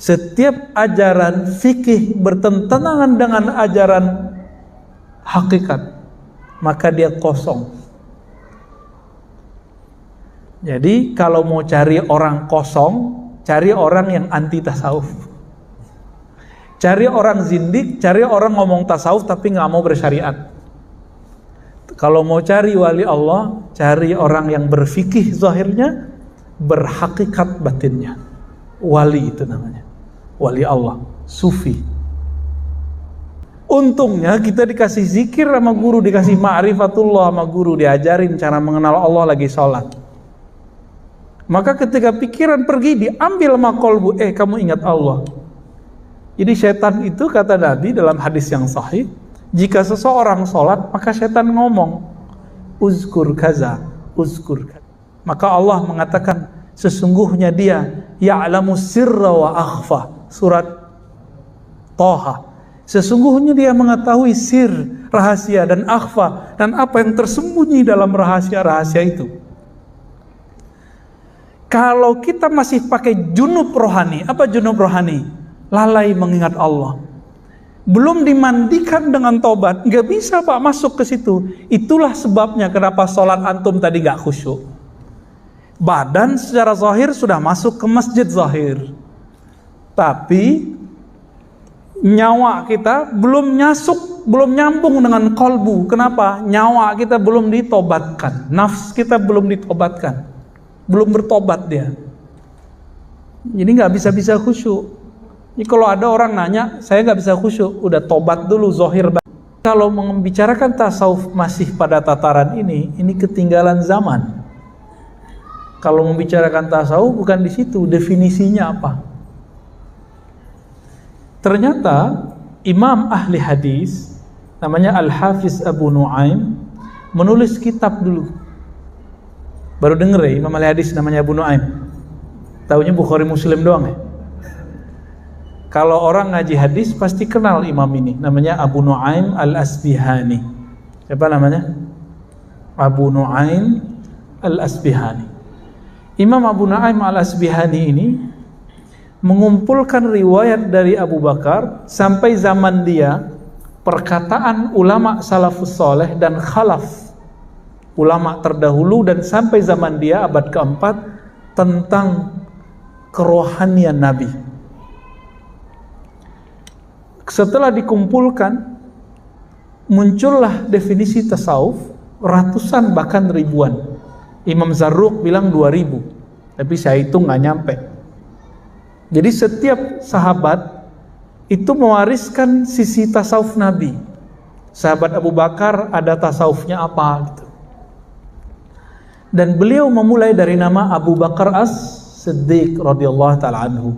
Setiap ajaran fikih bertentangan dengan ajaran hakikat, maka dia kosong. Jadi kalau mau cari orang kosong, cari orang yang anti tasawuf. Cari orang zindik, cari orang ngomong tasawuf tapi nggak mau bersyariat. Kalau mau cari wali Allah, cari orang yang berfikih zahirnya, berhakikat batinnya. Wali itu namanya, wali Allah, sufi. Untungnya kita dikasih zikir sama guru, dikasih ma'rifatullah sama guru, diajarin cara mengenal Allah lagi sholat. Maka ketika pikiran pergi, diambil sama kolbu, kamu ingat Allah. Jadi setan itu, kata Nabi dalam hadis yang sahih, jika seseorang sholat, maka setan ngomong, uzkur kaza, uzkur kaza. Maka Allah mengatakan, sesungguhnya dia ya'lamu sirra wa akhfa. Surat Toha. Sesungguhnya dia mengetahui sir, rahasia, dan akhfa, dan apa yang tersembunyi dalam rahasia-rahasia itu. Kalau kita masih pakai junub rohani, apa junub rohani? Lalai mengingat Allah, belum dimandikan dengan tobat, nggak bisa Pak masuk ke situ. Itulah sebabnya kenapa sholat antum tadi nggak khusyuk. Badan secara zahir sudah masuk ke masjid zahir, tapi nyawa kita belum nyasuk, belum nyambung dengan kolbu. Kenapa? Nyawa kita belum ditobatkan, nafs kita belum ditobatkan, belum bertobat dia. Jadi nggak bisa khusyuk. Jadi kalau ada orang nanya, saya nggak bisa khusyuk, udah tobat dulu zahir. Kalau membicarakan tasawuf masih pada tataran ini ketinggalan zaman. Kalau membicarakan tasawuf bukan di situ, definisinya apa? Ternyata imam ahli hadis namanya Al-Hafiz Abu Nu'aim menulis kitab dulu. Baru denger ya, imam ahli hadis namanya Abu Nu'aim. Taunya Bukhari Muslim doang ya. Kalau orang ngaji hadis pasti kenal imam ini, namanya Abu Nu'aim Al-Asbihani. Siapa namanya? Abu Nu'aim Al-Asbihani. Imam Abu Nu'aim Al-Asbihani ini mengumpulkan riwayat dari Abu Bakar sampai zaman dia, perkataan ulama salafus soleh dan khalaf, ulama terdahulu, dan sampai zaman dia abad keempat, tentang kerohanian Nabi. Setelah dikumpulkan, muncullah definisi tasawuf, ratusan bahkan ribuan. Imam Zarruq bilang 2000, tapi saya hitung nggak nyampe. Jadi setiap sahabat itu mewariskan sisi tasawuf Nabi. Sahabat Abu Bakar ada tasawufnya apa gitu. Dan beliau memulai dari nama Abu Bakar As-Siddiq radhiyallahu ta'ala anhu.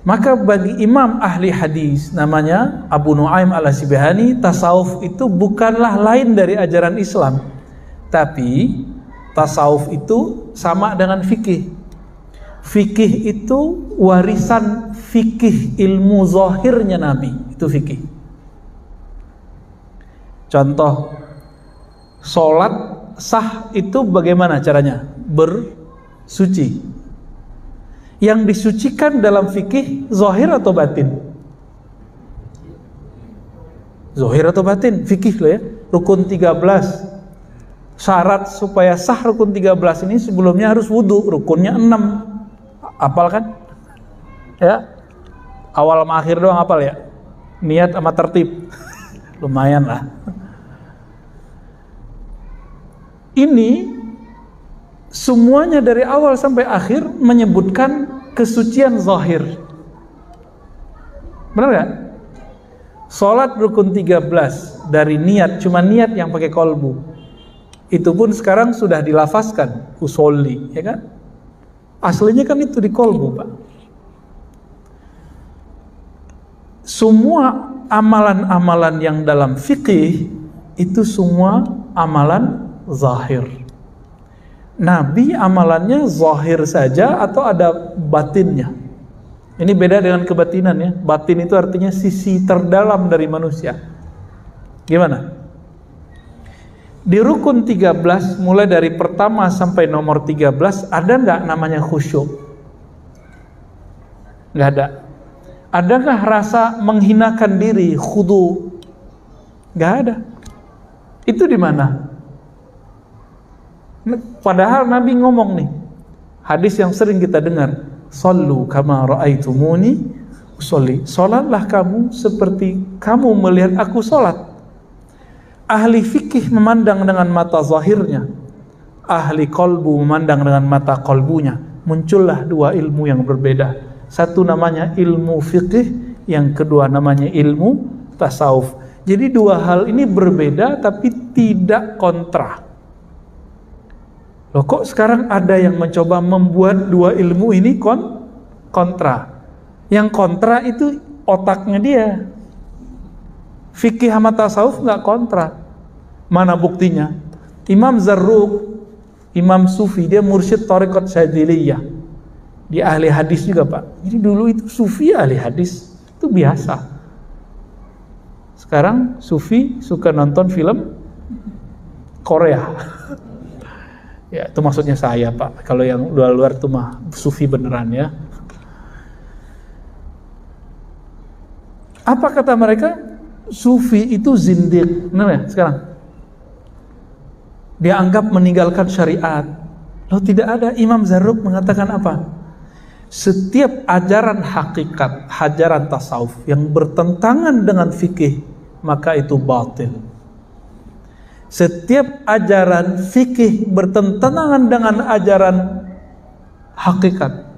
Maka bagi imam ahli hadis namanya Abu Nu'aim Al-Asbihani, tasawuf itu bukanlah lain dari ajaran Islam, tapi tasawuf itu sama dengan fikih. Fikih itu warisan fikih ilmu zahirnya Nabi, itu fikih. Contoh, sholat sah itu bagaimana caranya? Bersuci. Yang disucikan dalam fikih zahir atau batin? Zahir atau batin? Fikih loh ya. Rukun 13. Syarat supaya sah rukun 13 ini sebelumnya harus wudu. Rukunnya 6. Hafal kan? Ya. Awal sama akhir doang hafal ya. Niat sama tertib. Lumayan lah. Ini semuanya dari awal sampai akhir menyebutkan kesucian zahir. Benar gak? Sholat rukun 13 dari niat, cuma niat yang pakai kolbu. Itu pun sekarang sudah dilafazkan, usolli, ya kan? Aslinya kan itu di kolbu, Pak. Semua amalan-amalan yang dalam fikih itu semua amalan zahir. Nabi amalannya zahir saja atau ada batinnya? Ini beda dengan kebatinan ya. Batin itu artinya sisi terdalam dari manusia. Gimana? Di rukun 13 mulai dari pertama sampai nomor 13 ada nggak namanya khusyuk? Nggak ada. Adakah rasa menghinakan diri, khudu? Nggak ada. Itu di mana? Padahal Nabi ngomong nih, hadis yang sering kita dengar, "Shallu kama ra'aitumuni usolli." Salatlah kamu seperti kamu melihat aku salat. Ahli fikih memandang dengan mata zahirnya, ahli kolbu memandang dengan mata kolbunya. Muncullah dua ilmu yang berbeda. Satu namanya ilmu fikih, yang kedua namanya ilmu tasawuf. Jadi dua hal ini berbeda tapi tidak kontra. Loh, kok sekarang ada yang mencoba membuat dua ilmu ini kontra? Yang kontra itu otaknya dia. Fikih sama tasawuf nggak kontra. Mana buktinya? Imam Zarruq, Imam Sufi, dia mursyid Thariqat Syadziliyah. Dia ahli hadis juga, Pak. Jadi dulu itu Sufi ahli hadis, itu biasa. Sekarang Sufi suka nonton film Korea. Ya, itu maksudnya saya, Pak. Kalau yang luar-luar itu mah Sufi beneran ya. Apa kata mereka? Sufi itu zindiq. Benar ya sekarang? Dia anggap meninggalkan syariat. Loh, tidak ada. Imam Zarruq mengatakan apa? Setiap ajaran hakikat, ajaran tasawuf yang bertentangan dengan fikih, maka itu batil. Setiap ajaran fikih bertentangan dengan ajaran hakikat,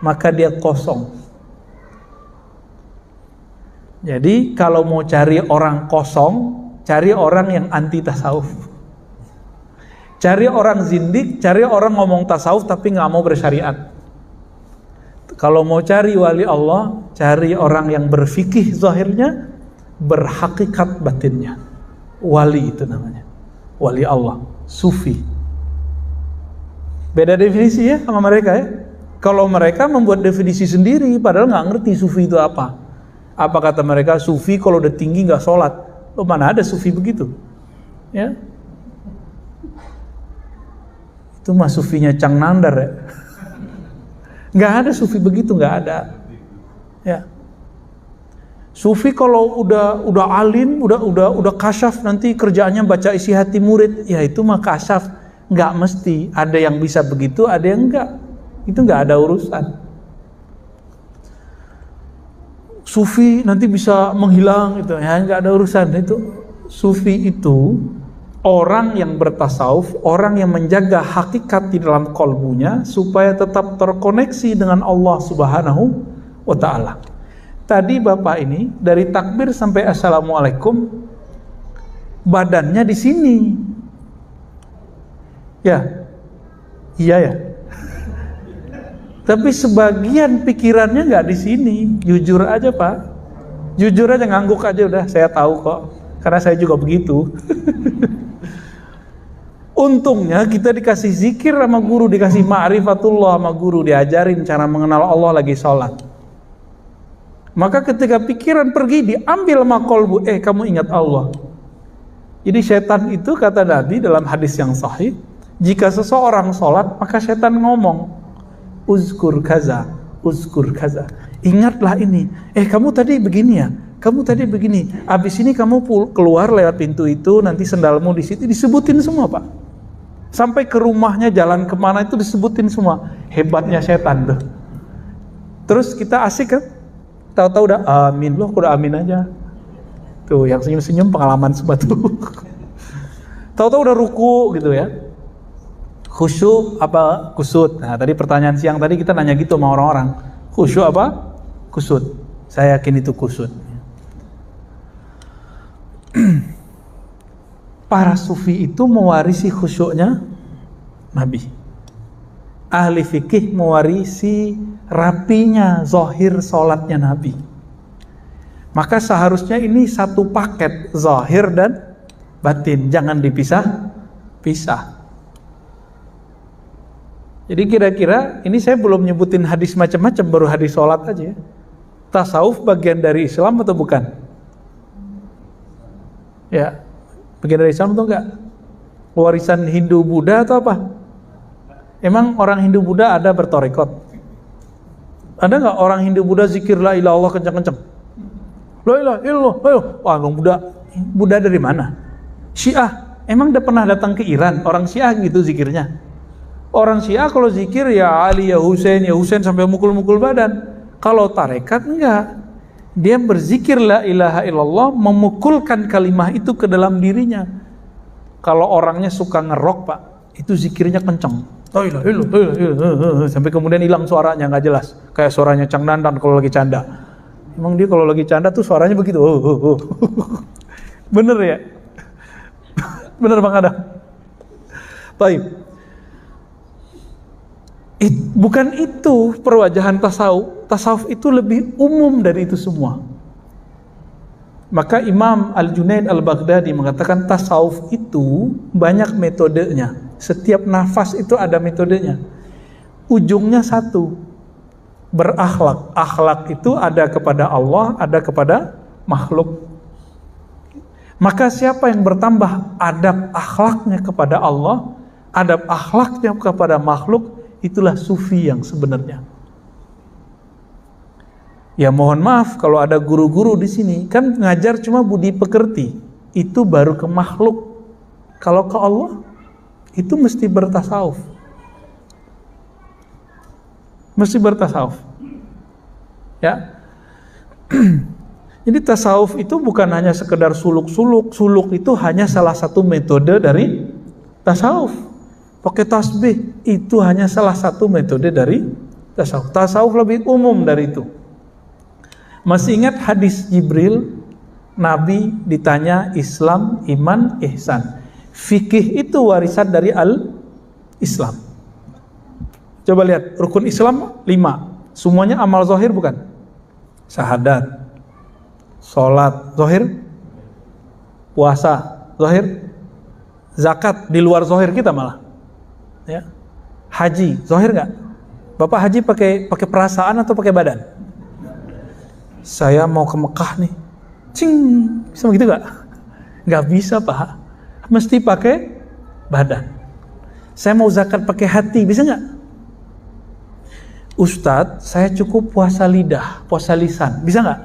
maka dia kosong. Jadi kalau mau cari orang kosong, cari orang yang anti tasawuf. Cari orang zindik, cari orang ngomong tasawuf tapi nggak mau bersyariat. Kalau mau cari wali Allah, cari orang yang berfikih zahirnya, berhakikat batinnya. Wali itu namanya. Wali Allah, sufi. Beda definisi ya sama mereka ya. Kalau mereka membuat definisi sendiri, padahal nggak ngerti sufi itu apa. Apa kata mereka? Sufi kalau udah tinggi nggak sholat. Loh, mana ada sufi begitu? Ya, itu mah sufinya Cang Nandar ya. Nggak ada sufi begitu, nggak ada. Ya. Sufi kalau udah alim, udah kasyaf, nanti kerjaannya baca isi hati murid, ya itu mah kasyaf. Nggak mesti, ada yang bisa begitu, ada yang enggak. Itu nggak ada urusan. Sufi nanti bisa menghilang gitu, ya nggak ada urusan. Itu sufi itu orang yang bertasawuf, orang yang menjaga hakikat di dalam kolbunya supaya tetap terkoneksi dengan Allah Subhanahu wa Ta'ala. Tadi Bapak ini dari takbir sampai assalamualaikum badannya di sini. Ya. Iya ya. Tapi sebagian pikirannya nggak di sini. Jujur aja, Pak. Jujur aja, ngangguk aja udah, saya tahu kok. Karena saya juga begitu. Untungnya kita dikasih zikir sama guru, dikasih ma'rifatullah sama guru, diajarin cara mengenal Allah lagi sholat. Maka ketika pikiran pergi, diambil sama kolbu, kamu ingat Allah. Jadi setan itu kata Nabi dalam hadis yang sahih, jika seseorang sholat, maka setan ngomong, uzkur kaza, uzkur kaza. Ingatlah ini, kamu tadi begini ya, kamu tadi begini, abis ini kamu keluar lewat pintu itu, nanti sendalmu di situ, disebutin semua Pak. Sampai ke rumahnya, jalan kemana itu disebutin semua. Hebatnya setan tuh. Terus kita asik kan? Tahu-tahu udah amin, loh udah amin aja. Tuh yang senyum-senyum pengalaman sebatu. Tahu-tahu udah ruku gitu ya. Khusyuk apa kusut? Nah tadi pertanyaan siang tadi kita nanya gitu sama orang-orang. Khusyuk apa? Kusut. Saya yakin itu kusut. Para sufi itu mewarisi khusyuknya Nabi. Ahli fikih mewarisi rapinya zahir sholatnya Nabi. Maka seharusnya ini satu paket, zahir dan batin, jangan dipisah-pisah. Jadi kira-kira ini saya belum nyebutin hadis macam-macam, baru hadis sholat aja. Tasawuf bagian dari Islam atau bukan? Ya, bagian dari Islam atau enggak? Warisan Hindu Buddha atau apa? Emang orang Hindu Buddha ada bertorikot? Ada nggak orang Hindu Buddha zikir la ilaha illallah kencang-kencang? La ilaha illallah, ayo. Wah, orang Buddha dari mana? Syiah, emang udah pernah datang ke Iran? Orang Syiah gitu zikirnya. Orang Syiah kalau zikir ya Ali, ya Husain sampai mukul-mukul badan. Kalau tarekat enggak. Dia berzikir la ilaha illallah, memukulkan kalimah itu ke dalam dirinya. Kalau orangnya suka ngerok, Pak, itu zikirnya kenceng. La ilaha illallah, sampai kemudian hilang suaranya, nggak jelas. Kayak suaranya Cang Dandan kalau lagi canda. Emang dia kalau lagi canda tuh suaranya begitu. Bener ya? Bener Bang Adam? Baik. Bukan itu perwajahan tasawuf. Tasawuf itu lebih umum dari itu semua. Maka Imam Al-Junaid Al-Baghdadi mengatakan tasawuf itu banyak metodenya. Setiap nafas itu ada metodenya. Ujungnya satu, berakhlak. Akhlak itu ada kepada Allah, ada kepada makhluk. Maka siapa yang bertambah adab akhlaknya kepada Allah, adab akhlaknya kepada makhluk, itulah sufi yang sebenarnya. Ya mohon maaf kalau ada guru-guru di sini kan ngajar cuma budi pekerti, itu baru ke makhluk. Kalau ke Allah itu mesti bertasawuf. Mesti bertasawuf. Ya. Jadi tasawuf itu bukan hanya sekedar suluk-suluk. Suluk itu hanya salah satu metode dari tasawuf. Pakai tasbih itu hanya salah satu metode dari tasawuf. Tasawuf lebih umum dari itu. Masih ingat hadis Jibril, Nabi ditanya Islam, iman, ihsan. Fikih itu warisan dari al-Islam. Coba lihat, rukun Islam 5. Semuanya amal zahir bukan? Syahadat, sholat zahir, puasa zahir, zakat di luar zahir kita malah. Ya. Haji zahir nggak? Bapak haji pakai perasaan atau pakai badan? Saya mau ke Mekah nih, cing, bisa begitu nggak? Nggak bisa Pak, mesti pakai badan. Saya mau zakat pakai hati, bisa nggak? Ustadz, saya cukup puasa lidah, puasa lisan, bisa nggak?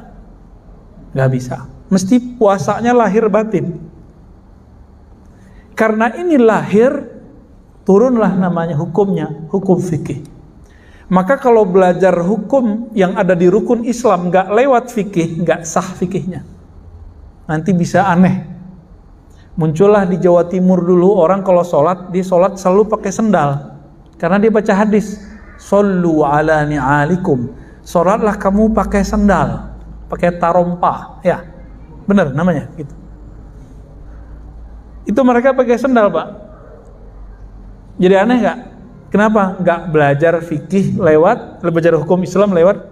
Nggak bisa, mesti puasanya lahir batin. Karena ini lahir, turunlah namanya hukumnya, hukum fikih. Maka kalau belajar hukum yang ada di rukun Islam nggak lewat fikih, nggak sah fikihnya. Nanti bisa aneh. Muncullah di Jawa Timur dulu orang kalau sholat, dia sholat selalu pakai sendal. Karena dia baca hadis, Shollu ala ni'alikum. Sholatlah kamu pakai sendal, pakai tarompa. Ya, benar namanya gitu. Itu mereka pakai sendal Pak. Jadi aneh nggak? Kenapa nggak belajar fikih belajar hukum Islam lewat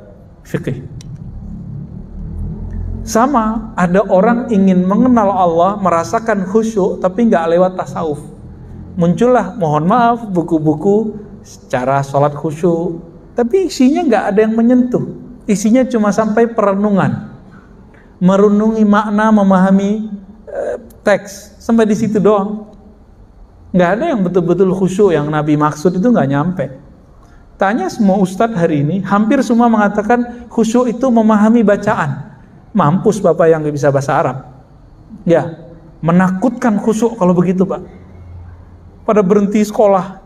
fikih? Sama, ada orang ingin mengenal Allah, merasakan khusyuk, tapi nggak lewat tasawuf. Muncullah, mohon maaf, buku-buku cara sholat khusyuk, tapi isinya nggak ada yang menyentuh. Isinya cuma sampai perenungan, merenungi makna, memahami teks, sampai di situ doang. Nggak ada yang betul-betul khusyuk yang Nabi maksud, itu nggak nyampe. Tanya semua ustadz hari ini, hampir semua mengatakan khusyuk itu memahami bacaan. Mampus Bapak yang nggak bisa bahasa Arab. Ya, menakutkan khusyuk kalau begitu Pak. Pada berhenti sekolah,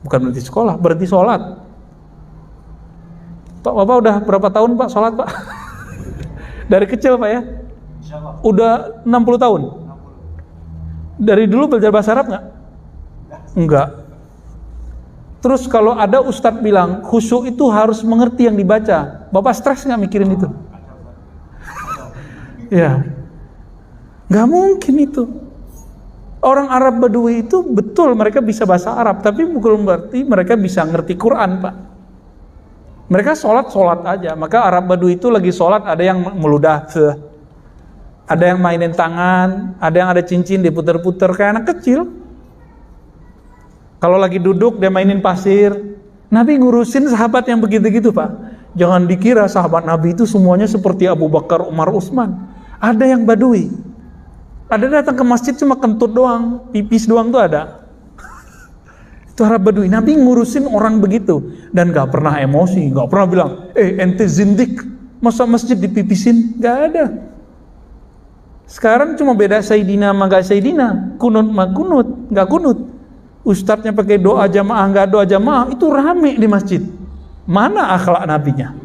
bukan berhenti sekolah, berhenti sholat. Pak, Bapak udah berapa tahun Pak sholat Pak? Dari kecil Pak ya? Udah 60 tahun? Dari dulu belajar bahasa Arab nggak? Enggak. Terus kalau ada ustadz bilang khusyuk itu harus mengerti yang dibaca, Bapak stres nggak mikirin itu? Ya, nggak mungkin itu. Orang Arab Badui itu betul mereka bisa bahasa Arab, tapi bukan berarti mereka bisa ngerti Quran Pak. Mereka sholat aja. Maka Arab Badui itu lagi sholat ada yang meludah, ada yang mainin tangan, ada yang ada cincin diputer-puter kayak anak kecil. Kalau lagi duduk dia mainin pasir. Nabi ngurusin sahabat yang begitu-gitu Pak. Jangan dikira sahabat Nabi itu semuanya seperti Abu Bakar, Umar, Utsman. Ada yang Badui. Ada datang ke masjid cuma kentut doang, pipis doang tuh ada. Itu Arab Badui. Nabi ngurusin orang begitu dan gak pernah emosi, gak pernah bilang, ente zindik, masa masjid dipipisin? Gak ada. Sekarang cuma beda Sayyidina sama gak Sayyidina, kunut sama kunut, gak kunut. Ustadznya pakai doa jamaah, gak doa jamaah, itu rame di masjid. Mana akhlak nabinya?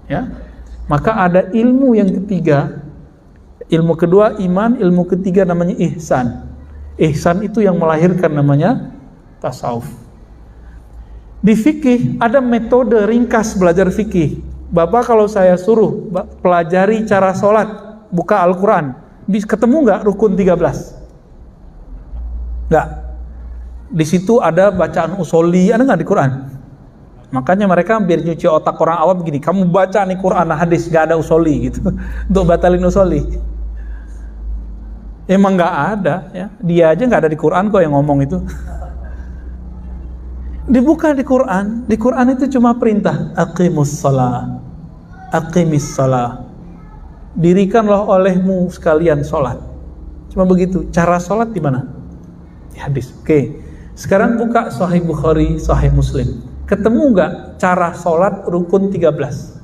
Ya, maka ada ilmu yang ketiga. Ilmu kedua iman, ilmu ketiga namanya ihsan. Ihsan itu yang melahirkan namanya tasawuf. Di fikih ada metode ringkas belajar fikih. Bapak kalau saya suruh pelajari cara sholat, buka Al-Quran, ketemu nggak rukun 13? Nggak. Di situ ada bacaan usoli, ada nggak di Quran? Makanya mereka biar nyuci otak orang awam begini, kamu baca nih Quran hadis, nggak ada usoli gitu, untuk batalin usoli. Emang nggak ada, ya. Dia aja nggak ada di Quran kok yang ngomong itu. Dibuka di Quran itu cuma perintah, aqimus shalah, aqimis shalah. Dirikanlah olehmu sekalian sholat. Cuma begitu. Cara sholat di mana? Di hadis. Oke. Sekarang buka Sahih Bukhari, Sahih Muslim. Ketemu nggak cara sholat rukun 13?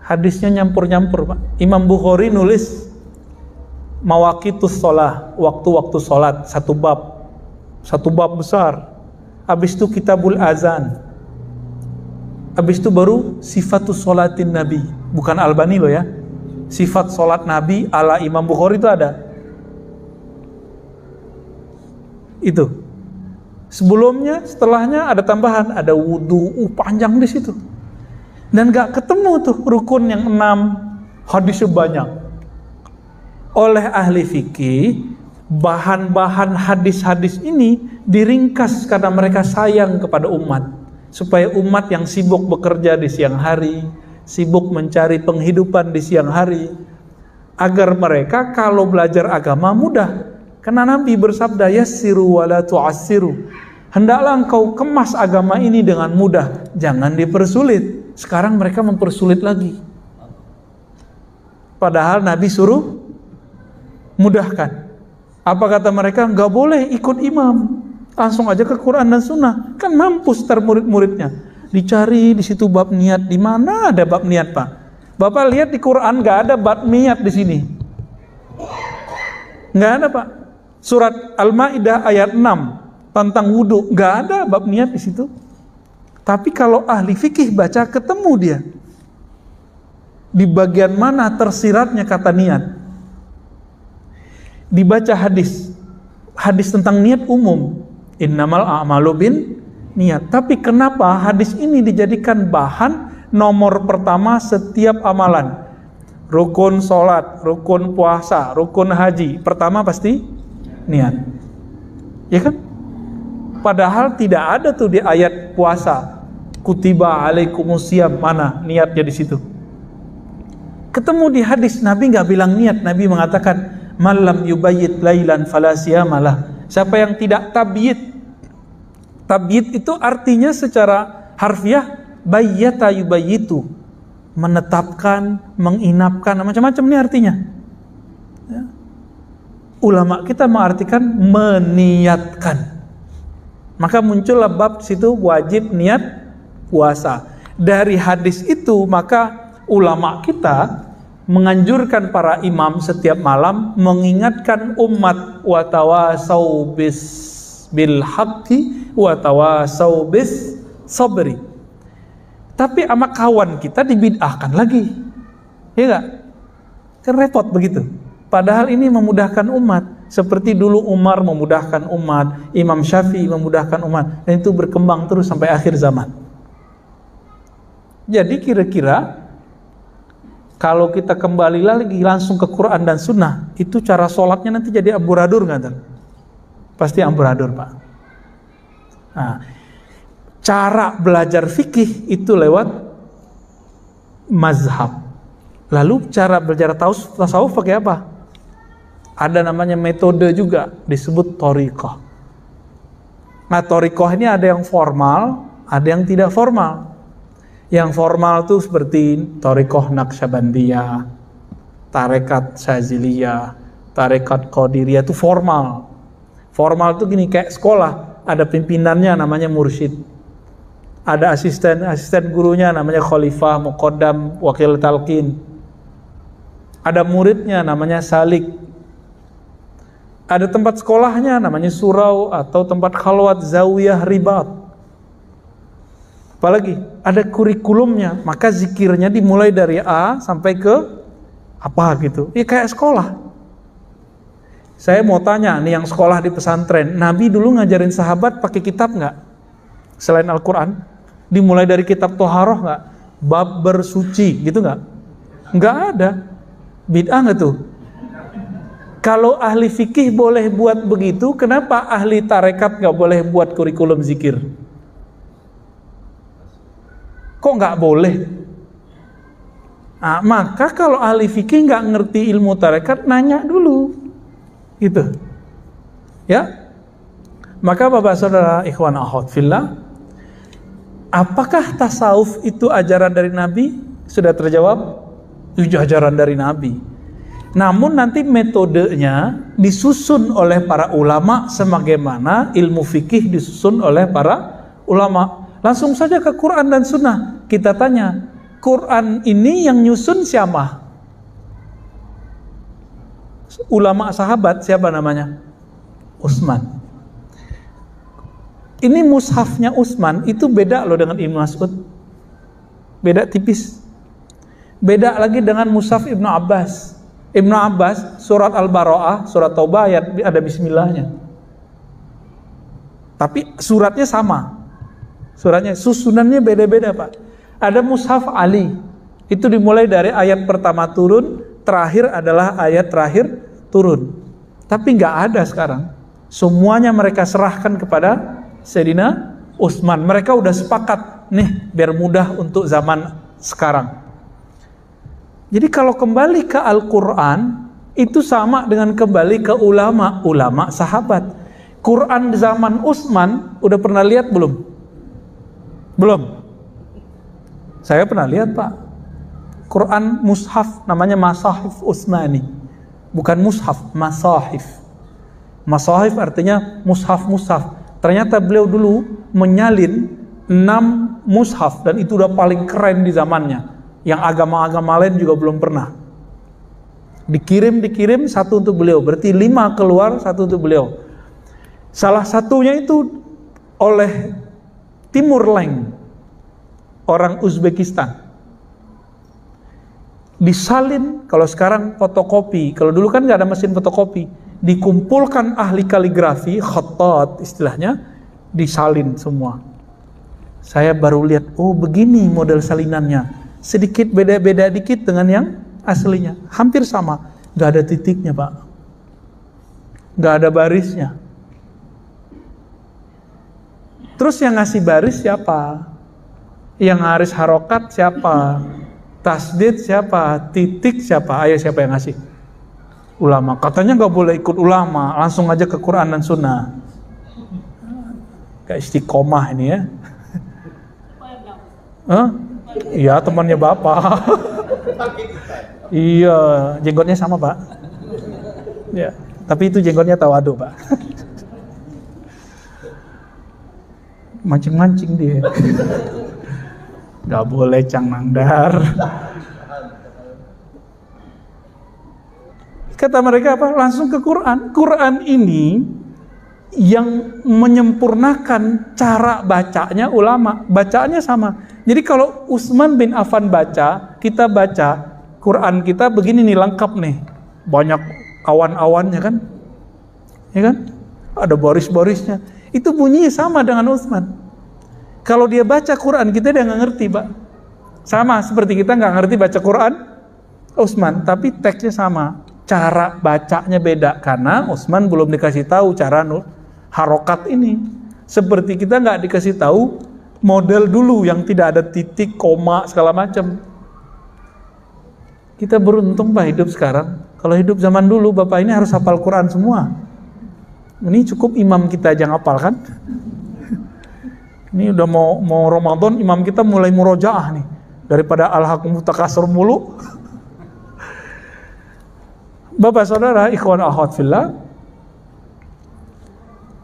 Hadisnya nyampur-nyampur, Pak. Imam Bukhari nulis mawaqitus sholah, waktu-waktu sholat, satu bab besar. Habis itu kitabul azan. Habis itu baru sifatus sholatin Nabi. Bukan Albani loh ya. Sifat sholat Nabi ala Imam Bukhari itu ada. Itu. Sebelumnya, setelahnya ada tambahan, ada wudu, panjang di situ. Dan gak ketemu tuh rukun yang 6, hadisnya banyak. Oleh ahli fikih, bahan-bahan hadis-hadis ini diringkas karena mereka sayang kepada umat, supaya umat yang sibuk bekerja di siang hari, sibuk mencari penghidupan di siang hari, agar mereka kalau belajar agama mudah. Karena Nabi bersabda, yassiru wala tu'assiru, hendaklah engkau kemas agama ini dengan mudah, jangan dipersulit. Sekarang mereka mempersulit lagi, padahal Nabi suruh mudahkan. Apa kata mereka? Nggak boleh ikut imam, langsung aja ke Quran dan Sunnah. Kan mampus tar murid-muridnya. Dicari di situ bab niat, di mana ada bab niat, Pak? Bapak lihat di Quran nggak ada bab niat di sini, nggak ada, Pak. Surat Al-Maidah ayat 6 tentang wudhu, nggak ada bab niat di situ. Tapi kalau ahli fikih baca, ketemu dia di bagian mana tersiratnya kata niat. Dibaca hadis tentang niat umum, innamal a'malu bin niat. Tapi kenapa hadis ini dijadikan bahan nomor pertama setiap amalan? Rukun sholat, rukun puasa, rukun haji, pertama pasti niat, ya kan? Padahal tidak ada tuh di ayat puasa, kutiba alaikumusiyam, mana niatnya di situ? Ketemu di hadis, Nabi nggak bilang niat. Nabi mengatakan, malam yubayyit lailan fala siyamalah. Siapa yang tidak tabyid, tabyid itu artinya secara harfiah bayyata yubayyitu, menetapkan, menginapkan, macam-macam ini artinya. Ya. Ulama kita mengartikan meniatkan. Maka muncullah bab situ wajib niat puasa. Dari hadis itu maka ulama kita menganjurkan para imam setiap malam mengingatkan umat, wa tawasau bil haqqi wa tawasau bis sabri. Tapi sama kawan kita dibid'ahkan lagi, ya enggak? Kan repot begitu. Padahal ini memudahkan umat, seperti dulu Umar memudahkan umat, Imam Syafi'i memudahkan umat, dan itu berkembang terus sampai akhir zaman. Jadi kira-kira kalau kita kembali lagi langsung ke Quran dan Sunnah, itu cara sholatnya nanti jadi amburadur nggak? Pasti amburadur, Pak. Nah, cara belajar fikih itu lewat mazhab. Lalu cara belajar tasawuf pakai apa? Ada namanya metode juga, disebut thariqah. Nah, thariqah ini ada yang formal, ada yang tidak formal. Yang formal itu seperti thariqah Naqsyabandiyah, tarekat Syaziliyah, Tarekat Qadiriyah itu formal. Formal itu gini, kayak sekolah, ada pimpinannya namanya mursyid. Ada asisten gurunya namanya khalifah, muqaddam, wakil talqin. Ada muridnya namanya salik. Ada tempat sekolahnya namanya surau atau tempat khalwat, zawiyah, ribat. Apalagi ada kurikulumnya, maka zikirnya dimulai dari A sampai ke apa gitu. Ya kayak sekolah. Saya mau tanya nih yang sekolah di pesantren, Nabi dulu ngajarin sahabat pakai kitab nggak? Selain Al-Quran, dimulai dari kitab Toharoh nggak? Bab bersuci gitu nggak? Nggak ada. Bid'ah nggak tuh? Kalau ahli fikih boleh buat begitu, kenapa ahli tarekat nggak boleh buat kurikulum zikir? Kok nggak boleh? Nah, maka kalau ahli fikih nggak ngerti ilmu tarekat, nanya dulu. Gitu. Ya. Maka Bapak Saudara ikhwan akhwat fillah, apakah tasawuf itu ajaran dari Nabi? Sudah terjawab, itu ajaran dari Nabi. Namun nanti metodenya disusun oleh para ulama sebagaimana ilmu fikih disusun oleh para ulama. Langsung saja ke Quran dan Sunnah. Kita tanya, Quran ini yang nyusun siapa? Ulama sahabat, siapa namanya? Utsman. Ini mushafnya Utsman itu beda loh dengan Ibnu Mas'ud. Beda tipis. Beda lagi dengan mushaf Ibnu Abbas. Ibnu Abbas surat Al-Bara'ah, surat Taubah ada bismillahnya. Tapi suratnya sama. Suratnya, susunannya beda-beda Pak. Ada mushaf Ali. Itu dimulai dari ayat pertama turun, terakhir adalah ayat terakhir turun. Tapi nggak ada sekarang. Semuanya mereka serahkan kepada Sayyidina Utsman. Mereka udah sepakat nih biar mudah untuk zaman sekarang. Jadi kalau kembali ke Al-Quran itu sama dengan kembali ke ulama sahabat. Quran zaman Utsman udah pernah lihat belum? Belum. Saya pernah lihat Pak. Quran mushaf namanya Masahif Utsmani. Bukan mushaf, masahif. Masahif artinya mushaf-mushaf. Ternyata beliau dulu menyalin 6 mushaf dan itu udah paling keren di zamannya. Yang agama-agama lain juga belum pernah. Dikirim satu untuk beliau. Berarti 5 keluar, satu untuk beliau. Salah satunya itu oleh Timur Leng, orang Uzbekistan. Disalin, kalau sekarang fotokopi, kalau dulu kan nggak ada mesin fotokopi, dikumpulkan ahli kaligrafi, khattat istilahnya, disalin semua. Saya baru lihat, oh begini model salinannya, sedikit beda-beda dikit dengan yang aslinya, hampir sama, nggak ada titiknya Pak, nggak ada barisnya. Terus yang ngasih baris siapa? Yang ngaris harokat siapa? Tasdid siapa? Titik siapa? Ayo siapa yang ngasih? Ulama. Katanya nggak boleh ikut ulama, langsung aja ke Quran dan Sunnah. Kayak istiqomah ini ya. Iya temannya Bapak. Iya, jenggotnya sama Pak. Ya, tapi itu jenggotnya tawadu Pak. Mancing-mancing dia. Gak boleh Cang Nangdar. Kata mereka apa? Langsung ke Quran. Quran ini yang menyempurnakan cara bacanya ulama. Bacaannya sama. Jadi kalau Utsman bin Affan baca, kita baca Quran kita begini nih, lengkap nih. Banyak awan-awannya kan? Ya kan? Ada baris-barisnya. Itu bunyinya sama dengan Utsman. Kalau dia baca Quran, kita dia nggak ngerti, Pak. Sama seperti kita nggak ngerti baca Quran Utsman, tapi teksnya sama. Cara bacanya beda, karena Utsman belum dikasih tahu cara harokat ini. Seperti kita nggak dikasih tahu model dulu yang tidak ada titik, koma, segala macam. Kita beruntung Pak hidup sekarang. Kalau hidup zaman dulu, Bapak ini harus hafal Quran semua. Ini cukup imam kita aja ngapal kan? Ini udah mau Ramadan, imam kita mulai murojaah nih. Daripada al-hakumut takasur mulu. Bapak saudara, ikhwan akhwat fillah,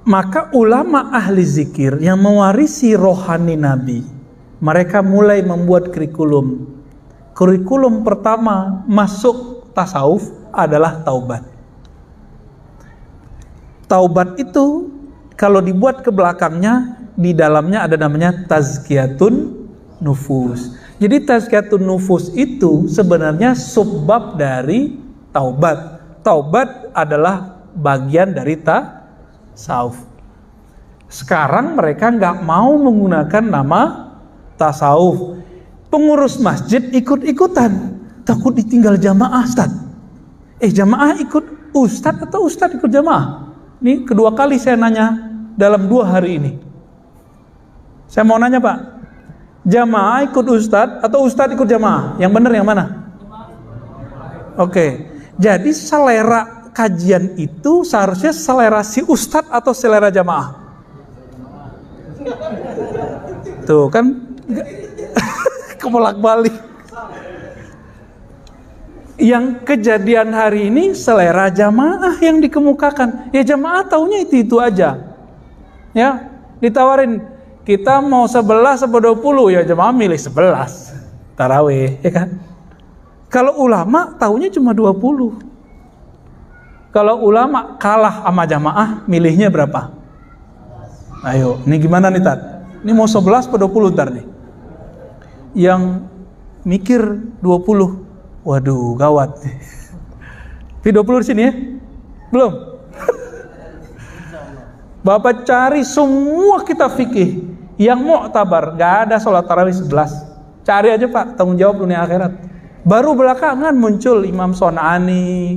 maka ulama ahli zikir yang mewarisi rohani Nabi, mereka mulai membuat kurikulum. Kurikulum pertama masuk tasawuf adalah taubat. Taubat itu kalau dibuat ke belakangnya, di dalamnya ada namanya tazkiyatun nufus. Jadi tazkiyatun nufus itu sebenarnya subbab dari taubat. Taubat adalah bagian dari tasawuf. Sekarang mereka nggak mau menggunakan nama tasawuf. Pengurus masjid ikut-ikutan, takut ditinggal jamaah, Ustaz. Jamaah ikut Ustaz atau Ustaz ikut jamaah? Ini kedua kali saya nanya dalam 2 hari ini. Saya mau nanya Pak, jamaah ikut Ustaz atau Ustaz ikut jamaah? Yang benar yang mana? Oke. Jadi selera kajian itu seharusnya selera si Ustaz atau selera jamaah? Tuh kan kebolak-balik. Yang kejadian hari ini selera jamaah yang dikemukakan. Ya jamaah taunya itu aja. Ya, ditawarin kita mau 11 atau 20, ya jamaah milih 11. Tarawih, ya kan? Kalau ulama taunya cuma 20. Kalau ulama kalah sama jamaah, milihnya berapa? Ayo, ini gimana nih Tat? Ini mau 11 atau 20 ntar nih? Yang mikir 20. Waduh, gawat. V20 di sini ya? Belum? Bapak cari semua kitab fikih yang mu'tabar, gak ada sholat tarawih 11. Cari aja Pak, tanggung jawab dunia akhirat. Baru belakangan muncul Imam Son'ani,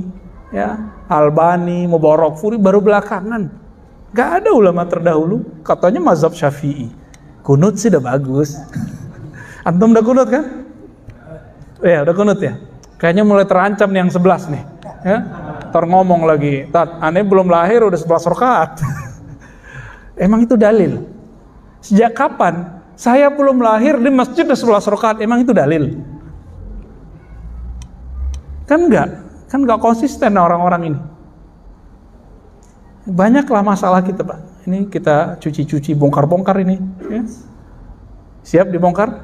ya, Albani, Mubarakfuri, baru belakangan. Gak ada ulama terdahulu, katanya mazhab Syafi'i. Kunut sih udah bagus. Antum udah kunut kan? Ya udah kunut ya. Kayaknya mulai terancam nih yang 11 nih. Ya, ntar ngomong lagi, Tat, aneh belum lahir udah 11 rakaat. Emang itu dalil? Sejak kapan? Saya belum lahir di masjid udah 11 rakaat. Emang itu dalil? Kan enggak konsisten orang-orang ini. Banyaklah masalah kita Pak. Ini kita cuci-cuci, bongkar-bongkar ini. Ya. Siap dibongkar?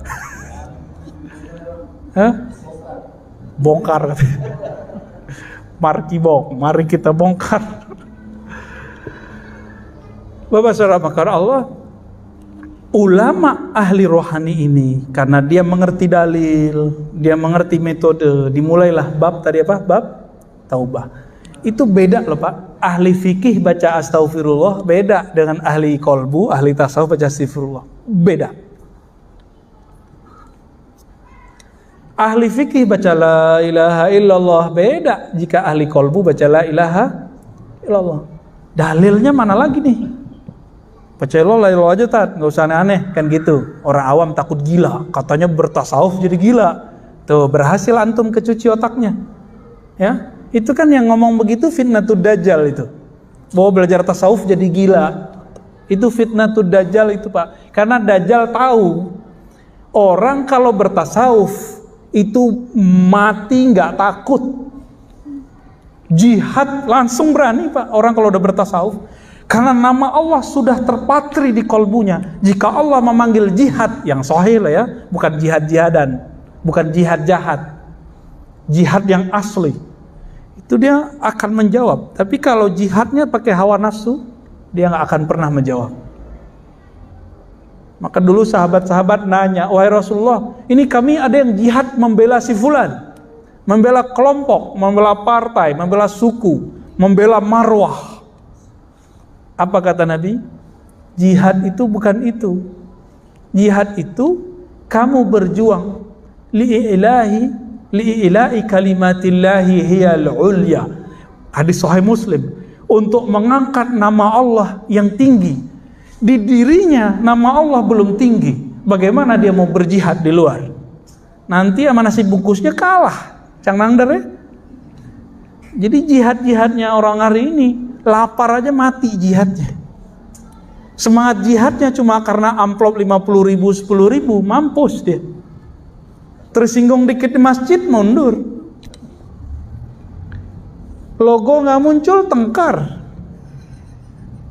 Hah? Bongkar. Mari kita bongkar. Bapak saudara makar Allah, ulama ahli rohani ini karena dia mengerti dalil, dia mengerti metode, dimulailah bab tadi apa? Bab taubah. Itu beda loh Pak. Ahli fikih baca astaghfirullah beda dengan ahli kolbu, ahli tasawuf baca astaghfirullah. Beda. Ahli fikih baca la ilaha illallah beda jika ahli kolbu baca la ilaha illallah. Dalilnya mana lagi nih? Baca la ilaha aja Tat, nggak usah aneh-aneh kan gitu. Orang awam takut gila, katanya bertasawuf jadi gila. Tuh berhasil antum kecuci otaknya. Ya, itu kan yang ngomong begitu fitnatud dajjal itu. Bahwa belajar tasawuf jadi gila. Itu fitnatud dajjal itu Pak. Karena dajjal tahu orang kalau bertasawuf itu mati nggak takut, jihad langsung berani Pak orang kalau udah bertasawuf, karena nama Allah sudah terpatri di kolbunya. Jika Allah memanggil jihad yang sahih lah ya, bukan jihad-jihadan, bukan jihad jahat, jihad yang asli, itu dia akan menjawab. Tapi kalau jihadnya pakai hawa nafsu, dia nggak akan pernah menjawab. Maka dulu sahabat-sahabat nanya, wahai Rasulullah, ini kami ada yang jihad membela si fulan, membela kelompok, membela partai, membela suku, membela marwah. Apa kata Nabi? Jihad itu bukan itu. Jihad itu kamu berjuang li'ilahi kalimatillahi hiyal ulya. Hadis Sahih Muslim. Untuk mengangkat nama Allah yang tinggi. Di dirinya nama Allah belum tinggi. Bagaimana dia mau berjihad di luar? Nanti sama nasi bungkusnya kalah. Cang nangder ya. Jadi jihad-jihadnya orang hari ini, lapar aja mati jihadnya. Semangat jihadnya cuma karena amplop 50.000, 10.000, mampus dia. Tersinggung dikit di masjid, mundur. Logo nggak muncul, tengkar.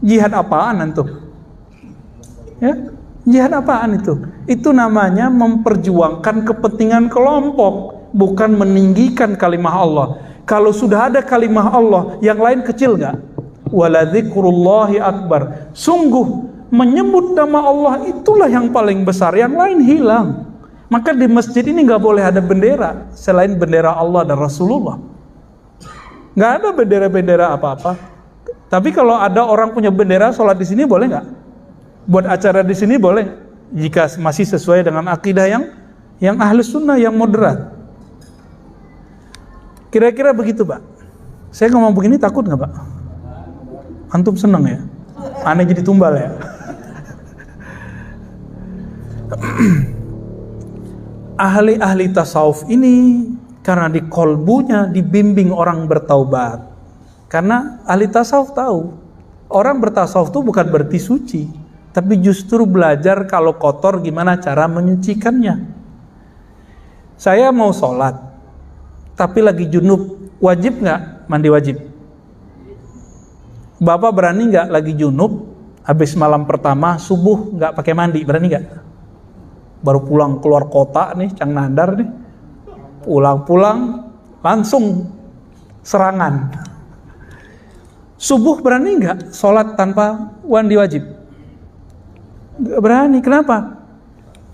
Jihad apaan antum? Ya, jihad apaan itu? Itu namanya memperjuangkan kepentingan kelompok, bukan meninggikan kalimah Allah. Kalau sudah ada kalimah Allah, yang lain kecil nggak? Waladzikrullahi akbar. Sungguh menyebut nama Allah itulah yang paling besar, yang lain hilang. Maka di masjid ini nggak boleh ada bendera selain bendera Allah dan Rasulullah. Nggak ada bendera-bendera apa-apa. Tapi kalau ada orang punya bendera sholat di sini boleh nggak? Buat acara di sini boleh? Jika masih sesuai dengan akidah yang ahlus sunnah, yang moderat. Kira-kira begitu, Pak. Saya ngomong begini takut nggak, Pak? Antum seneng ya? Aneh jadi tumbal ya? Ahli-ahli tasawuf ini karena di kolbunya dibimbing orang bertaubat. Karena ahli tasawuf tahu, orang bertasawuf itu bukan berarti suci, tapi justru belajar kalau kotor gimana cara menyucikannya. Saya mau sholat, tapi lagi junub, wajib nggak mandi wajib? Bapak berani nggak lagi junub, habis malam pertama subuh nggak pakai mandi, berani nggak? Baru pulang keluar kota nih, Cang Nandar nih, pulang-pulang langsung serangan. Subuh berani nggak sholat tanpa mandi wajib? Nggak berani. Kenapa?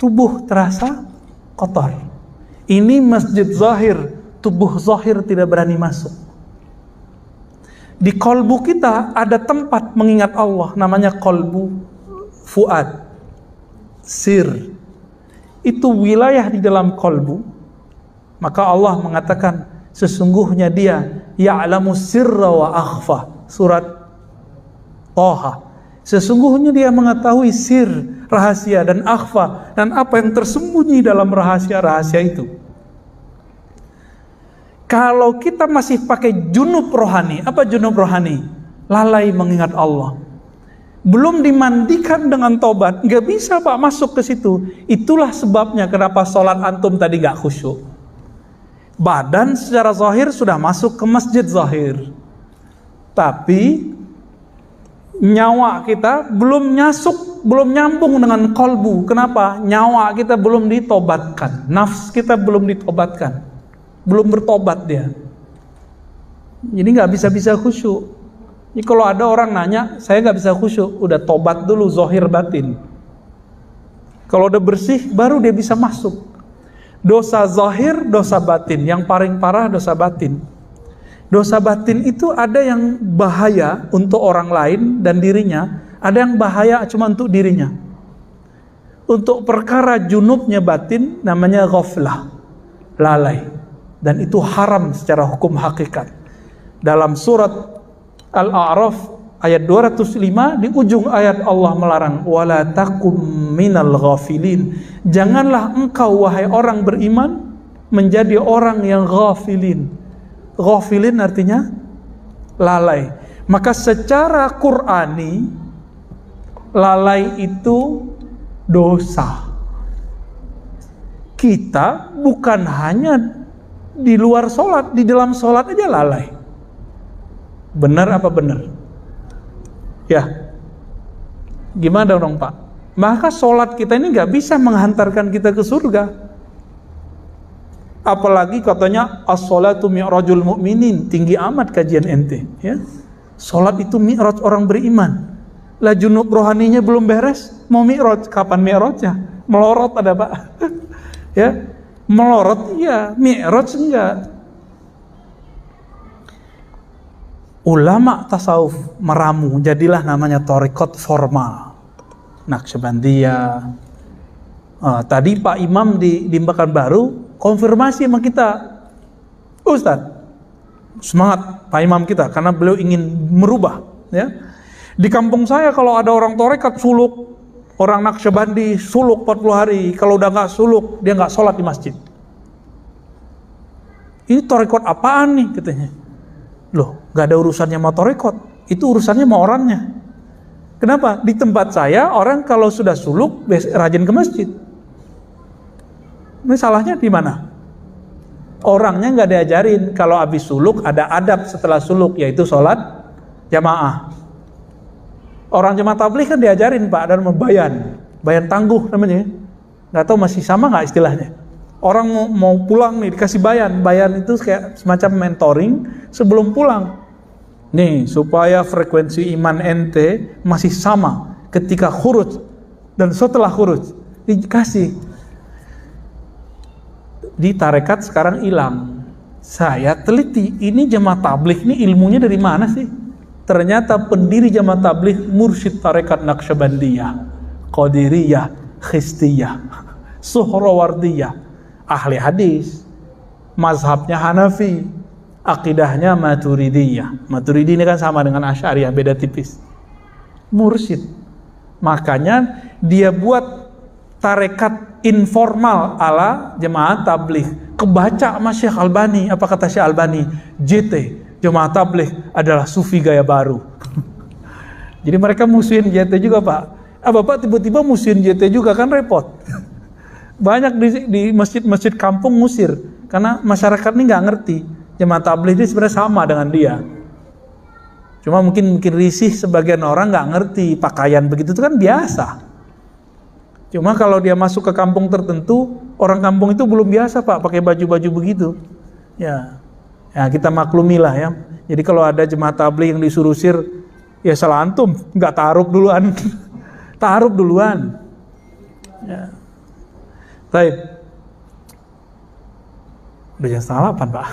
Tubuh terasa kotor. Ini masjid zahir, tubuh zahir tidak berani masuk. Di kolbu kita ada tempat mengingat Allah, namanya kolbu fuad, sir. Itu wilayah di dalam kolbu. Maka Allah mengatakan, sesungguhnya Dia ya'lamu sirra wa akhfa. Surat Toha. Sesungguhnya Dia mengetahui sir, rahasia, dan akhfa, dan apa yang tersembunyi dalam rahasia-rahasia itu. Kalau kita masih pakai junub rohani, apa junub rohani? Lalai mengingat Allah. Belum dimandikan dengan tobat, nggak bisa Pak masuk ke situ. Itulah sebabnya kenapa sholat antum tadi nggak khusyuk. Badan secara zahir sudah masuk ke masjid zahir, tapi nyawa kita belum nyambung dengan kolbu. Kenapa? Nyawa kita belum ditobatkan, nafs kita belum ditobatkan, belum bertobat dia. Jadi nggak bisa khusyuk. Jadi kalau ada orang nanya, saya nggak bisa khusyuk, udah tobat dulu zahir batin. Kalau udah bersih, baru dia bisa masuk. Dosa zahir, dosa batin. Yang paling parah dosa batin. Dosa batin itu ada yang bahaya untuk orang lain dan dirinya, ada yang bahaya cuma untuk dirinya. Untuk perkara junubnya batin namanya ghaflah, lalai. Dan itu haram secara hukum hakikat. Dalam surat Al-A'raf ayat 205, di ujung ayat Allah melarang, wala takum minal ghafilin. Janganlah engkau wahai orang beriman menjadi orang yang ghafilin. Ghafilin artinya lalai. Maka secara Qur'ani lalai itu dosa. Kita bukan hanya di luar sholat, di dalam sholat aja lalai. Benar apa benar? Ya, gimana dong Pak? Maka sholat kita ini gak bisa menghantarkan kita ke surga. Apalagi katanya as-sholatu mi'rajul mu'minin, tinggi amat kajian ente. Ya, sholat itu mi'raj orang beriman. Lah junub rohaninya belum beres, mau mi'raj, kapan mi'rajnya? Melorot ada Pak. Ya, melorot iya, mi'raj enggak. Ulama tasawuf meramu, jadilah namanya thariqat formal, Naqsyabandiyah. Tadi Pak Imam di Pekanbaru konfirmasi sama kita, Ustadz, semangat Pak Imam kita karena beliau ingin merubah. Ya, di kampung saya kalau ada orang thariqat suluk, orang Naqsyabandi suluk 40 hari, kalau udah nggak suluk dia nggak sholat di masjid. Ini thariqat apaan nih katanya? Loh, gak ada urusannya sama thariqat, itu urusannya sama orangnya. Kenapa? Di tempat saya orang kalau sudah suluk rajin ke masjid. Ini salahnya di mana? Orangnya nggak diajarin. Kalau habis suluk ada adab setelah suluk, yaitu sholat jamaah. Orang jemaah tabligh kan diajarin Pak, dan bayan tangguh namanya. Nggak tahu masih sama nggak istilahnya. Orang mau pulang nih dikasih bayan itu kayak semacam mentoring sebelum pulang. Nih supaya frekuensi iman ente masih sama ketika khuruj dan setelah khuruj, dikasih. Di tarekat sekarang hilang. Saya teliti, ini jemaah tabligh ini ilmunya dari mana sih? Ternyata pendiri jamaah tabligh mursyid tarekat Naqsyabandiyah, Qadiriyah, Khistiyah, Suhrawardiyah, ahli hadis, mazhabnya Hanafi, akidahnya Maturidiyah. Maturidi ini kan sama dengan Asy'ariyah, beda tipis. Mursyid. Makanya dia buat tarekat informal ala jemaah tabligh. Kebaca sama Syekh Albani, apa kata Syekh Albani? JT, jemaah tabligh adalah sufi gaya baru. Jadi mereka musuhin JT juga Pak. Bapak tiba-tiba musuhin JT juga, kan repot. Banyak di masjid-masjid kampung ngusir karena masyarakat ini nggak ngerti jemaah tabligh ini sebenarnya sama dengan dia. Cuma mungkin risih sebagian orang nggak ngerti pakaian begitu itu kan biasa. Cuma kalau dia masuk ke kampung tertentu, orang kampung itu belum biasa Pak pakai baju-baju begitu. Ya kita maklumilah ya. Jadi kalau ada jemaah tabligh yang disuruh usir, ya salah antum, nggak ta'aruf duluan. Ta'aruf duluan. Ya. Baik. Udah jam 7:30 Pak.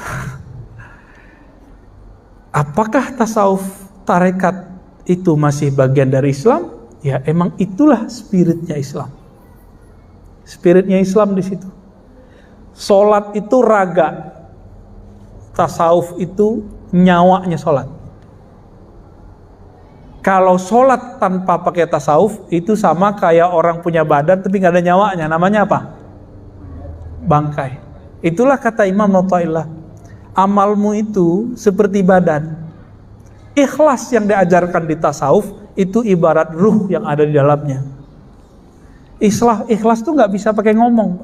Apakah tasawuf tarekat itu masih bagian dari Islam? Ya emang itulah spiritnya Islam. Spiritnya Islam di situ. Salat itu raga. Tasawuf itu nyawanya sholat. Kalau sholat tanpa pakai tasawuf itu sama kayak orang punya badan tapi nggak ada nyawanya. Namanya apa? Bangkai. Itulah kata Imam Athaillah. Amalmu itu seperti badan. Ikhlas yang diajarkan di tasawuf itu ibarat ruh yang ada di dalamnya. Ikhlas tuh nggak bisa pakai ngomong.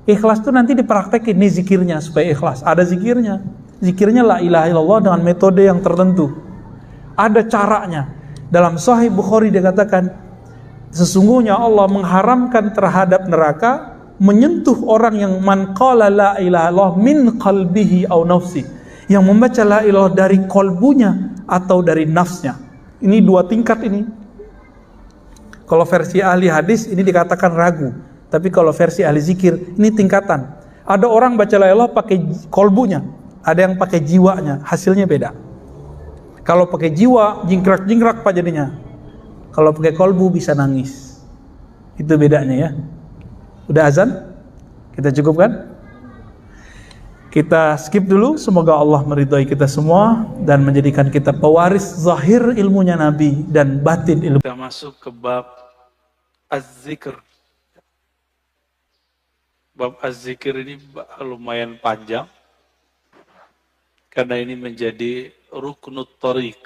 Ikhlas tuh nanti dipraktekin, nih zikirnya supaya ikhlas. Ada zikirnya. Zikirnya la ilaha illallah dengan metode yang tertentu. Ada caranya. Dalam Sahih Bukhari dikatakan, sesungguhnya Allah mengharamkan terhadap neraka menyentuh orang yang man qala la ilaha illallah min qalbihi aw nafsi. Yang membaca la ilaha dari kolbunya atau dari nafsnya. Ini dua tingkat ini. Kalau versi ahli hadis ini dikatakan ragu. Tapi kalau versi ahli zikir, ini tingkatan. Ada orang baca la ilaha pakai kolbunya, ada yang pakai jiwanya, hasilnya beda. Kalau pakai jiwa, jingkrak-jingkrak Pak jadinya. Kalau pakai kolbu bisa nangis. Itu bedanya ya. Udah azan? Kita cukupkan? Kita skip dulu, semoga Allah meridhai kita semua dan menjadikan kita pewaris zahir ilmunya Nabi dan batin ilmu. Kita masuk ke bab az-zikr. Bab az-zikr ini lumayan panjang karena ini menjadi ruknut thariq.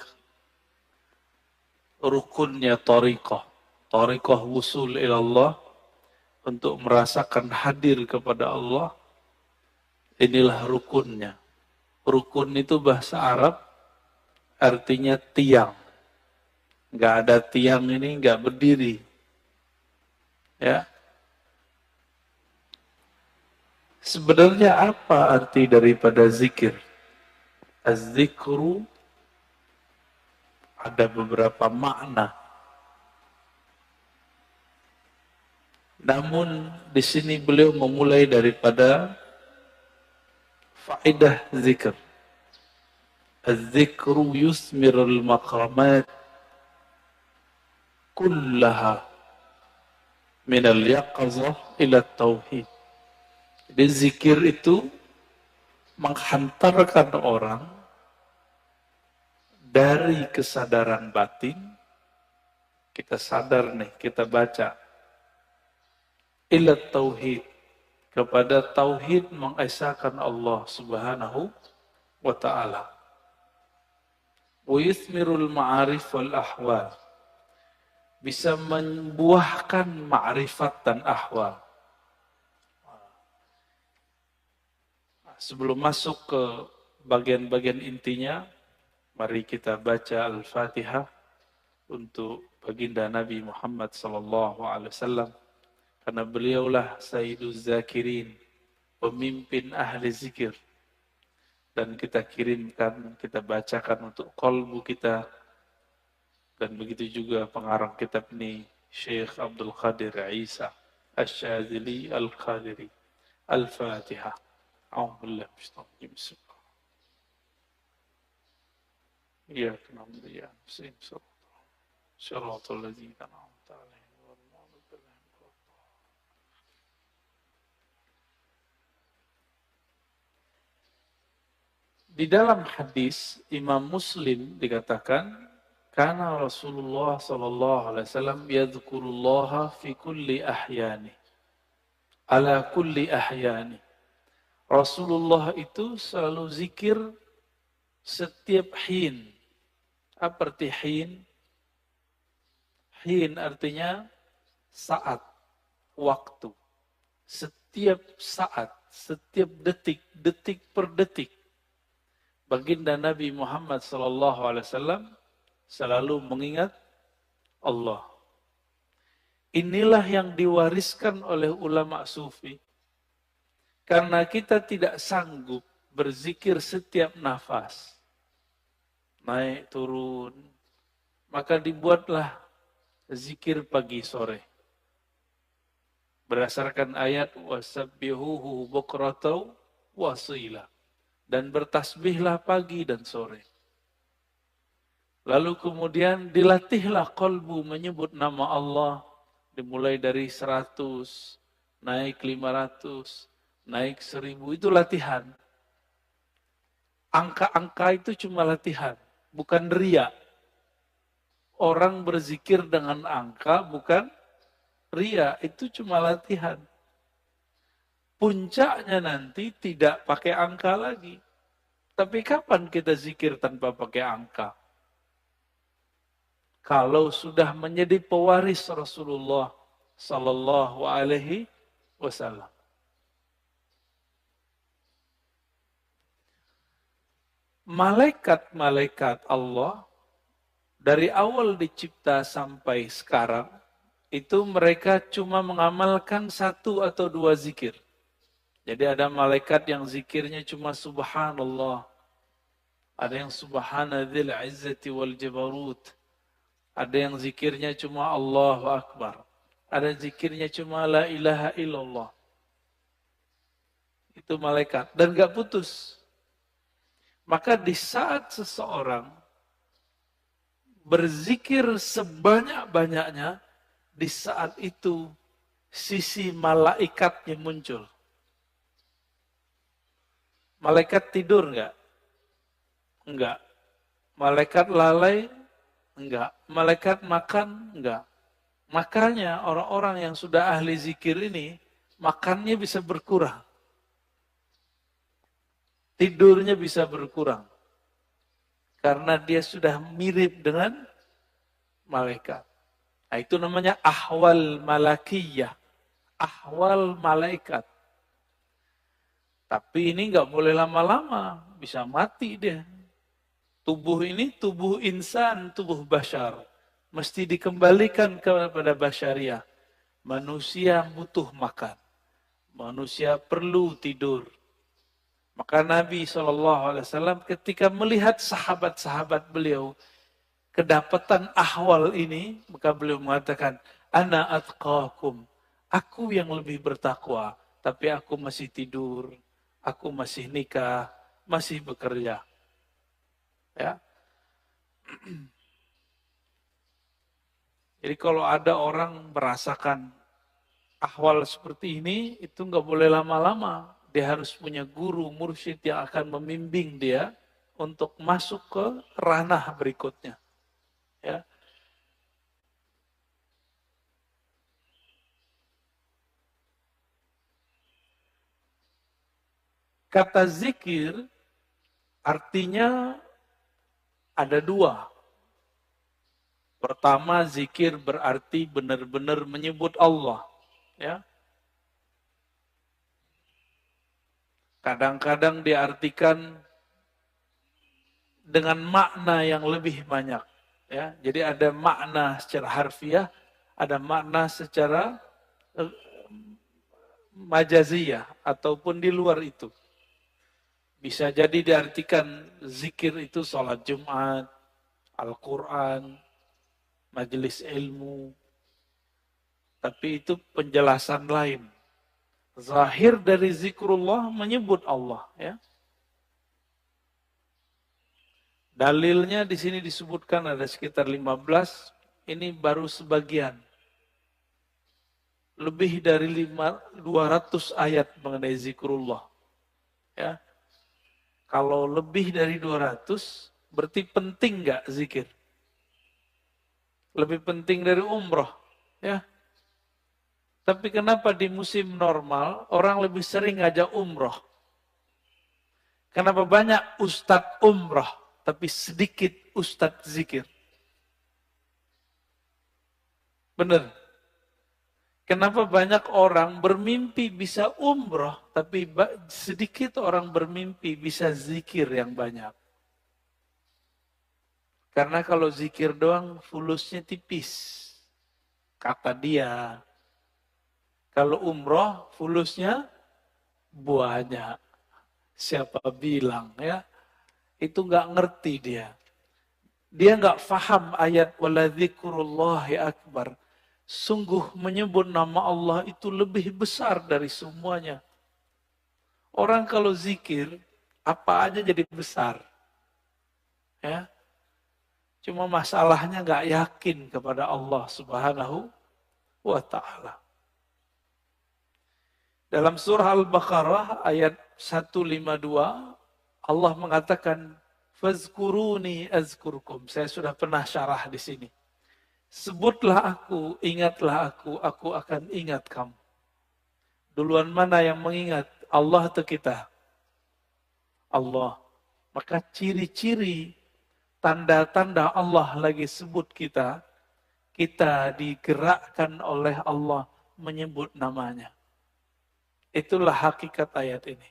Rukunnya thariqah. Thariqah wusul ilallah, untuk merasakan hadir kepada Allah. Inilah rukunnya. Rukun itu bahasa Arab artinya tiang. Nggak ada tiang ini nggak berdiri. Ya. Sebenarnya apa arti daripada zikir? Az-zikru ada beberapa makna. Namun di sini beliau memulai daripada faedah zikr. Az-zikru yusmirul maqamat kullaha minal yaqazah ila tauhid. Jadi zikir itu menghantarkan orang dari kesadaran batin, kita sadar nih, kita baca, ila tauhid, kepada tauhid mengesahkan Allah Subhanahu wa ta'ala. Wa yusmirul ma'arif wal ahwal, bisa membuahkan ma'rifat dan ahwal. Sebelum masuk ke bagian-bagian intinya, mari kita baca Al-Fatihah untuk baginda Nabi Muhammad SAW, karena beliaulah Sayyiduz Zakirin, pemimpin ahli zikir, dan kita kirimkan, kita bacakan untuk qalbu kita, dan begitu juga pengarang kitab ini Syekh Abdul Qadir Isa Asy-Syadzili Al-Qadiri. Al-Fatihah. A'udzu billahi minasyaitonir rajim. إياك نعبد وإياك نستعين صراط الذين أنعمت عليهم غير المغضوب عليهم ولا الضالين. Di dalam hadis Imam Muslim dikatakan, karena Rasulullah sallallahu alaihi wasallam yadhkurullaha fi kulli ahyani, ala kulli ahyani. Rasulullah itu selalu zikir setiap hin. Apa arti hin? Hin artinya saat, waktu. Setiap saat, setiap detik, detik per detik. Baginda Nabi Muhammad SAW selalu mengingat Allah. Inilah yang diwariskan oleh ulama sufi. Karena kita tidak sanggup berzikir setiap nafas. Naik, turun. Maka dibuatlah zikir pagi sore. Berdasarkan ayat wasabbihuhu bukratan wasila. Dan bertasbihlah pagi dan sore. Lalu kemudian dilatihlah qalbu menyebut nama Allah. Dimulai dari 100, naik 500, naik 1000. Itu latihan. Angka-angka itu cuma latihan, bukan riya. Orang berzikir dengan angka bukan riya, itu cuma latihan. Puncaknya nanti tidak pakai angka lagi. Tapi kapan kita zikir tanpa pakai angka? Kalau sudah menjadi pewaris Rasulullah sallallahu alaihi wasallam. Malaikat-malaikat Allah dari awal dicipta sampai sekarang itu mereka cuma mengamalkan 1 atau 2 zikir. Jadi ada malaikat yang zikirnya cuma subhanallah. Ada yang subhanadzil izzati wal jabarut. Ada yang zikirnya cuma Allahu Akbar. Ada zikirnya cuma la ilaha illallah. Itu malaikat. Dan gak putus. Maka di saat seseorang berzikir sebanyak-banyaknya, di saat itu sisi malaikatnya muncul. Malaikat tidur enggak? Enggak. Malaikat lalai? Enggak. Malaikat makan? Enggak. Makanya orang-orang yang sudah ahli zikir ini, makannya bisa berkurang. Tidurnya bisa berkurang. Karena dia sudah mirip dengan malaikat. Nah, itu namanya ahwal malakiyah. Ahwal malaikat. Tapi ini nggak boleh lama-lama, bisa mati dia. Tubuh ini tubuh insan, tubuh bashar. Mesti dikembalikan kepada basyariah. Manusia butuh makan. Manusia perlu tidur. Maka Nabi SAW ketika melihat sahabat-sahabat beliau kedapatan ahwal ini, maka beliau mengatakan, Ana atqakum, aku yang lebih bertakwa, tapi aku masih tidur, aku masih nikah, masih bekerja. Ya. Jadi kalau ada orang merasakan ahwal seperti ini, itu nggak boleh lama-lama. Dia harus punya guru, mursyid yang akan membimbing dia untuk masuk ke ranah berikutnya. Ya. Kata zikir artinya ada 2. Pertama, zikir berarti benar-benar menyebut Allah. Ya. Kadang-kadang diartikan dengan makna yang lebih banyak. Ya, jadi ada makna secara harfiah, ada makna secara majaziyah ataupun di luar itu. Bisa jadi diartikan zikir itu sholat Jumat, Al-Quran, majelis ilmu. Tapi itu penjelasan lain. Zahir dari zikrullah menyebut Allah. Ya. Dalilnya di sini disebutkan ada sekitar 15, ini baru sebagian. Lebih dari 200 ayat mengenai zikrullah. Ya. Kalau lebih dari 200, berarti penting nggak zikir? Lebih penting dari umroh. Ya. Tapi kenapa di musim normal, orang lebih sering ngajak umroh? Kenapa banyak ustadz umroh, tapi sedikit ustadz zikir? Benar. Kenapa banyak orang bermimpi bisa umroh, tapi sedikit orang bermimpi bisa zikir yang banyak? Karena kalau zikir doang, fulusnya tipis. Kata dia. Kalau umroh, fulusnya banyak. Siapa bilang ya? Itu nggak ngerti dia. Dia nggak faham ayat waladzikrullahi akbar. Sungguh menyebut nama Allah itu lebih besar dari semuanya. Orang kalau zikir, apa aja jadi besar. Ya. Cuma masalahnya nggak yakin kepada Allah Subhanahu wa Ta'ala. Dalam surah Al-Baqarah ayat 152, Allah mengatakan, "Fazkuruni azkurkum." Saya sudah pernah syarah di sini. Sebutlah aku, ingatlah aku akan ingat kamu. Duluan mana yang mengingat? Allah atau kita? Allah. Maka ciri-ciri, tanda-tanda Allah lagi sebut kita digerakkan oleh Allah menyebut namanya. Itulah hakikat ayat ini.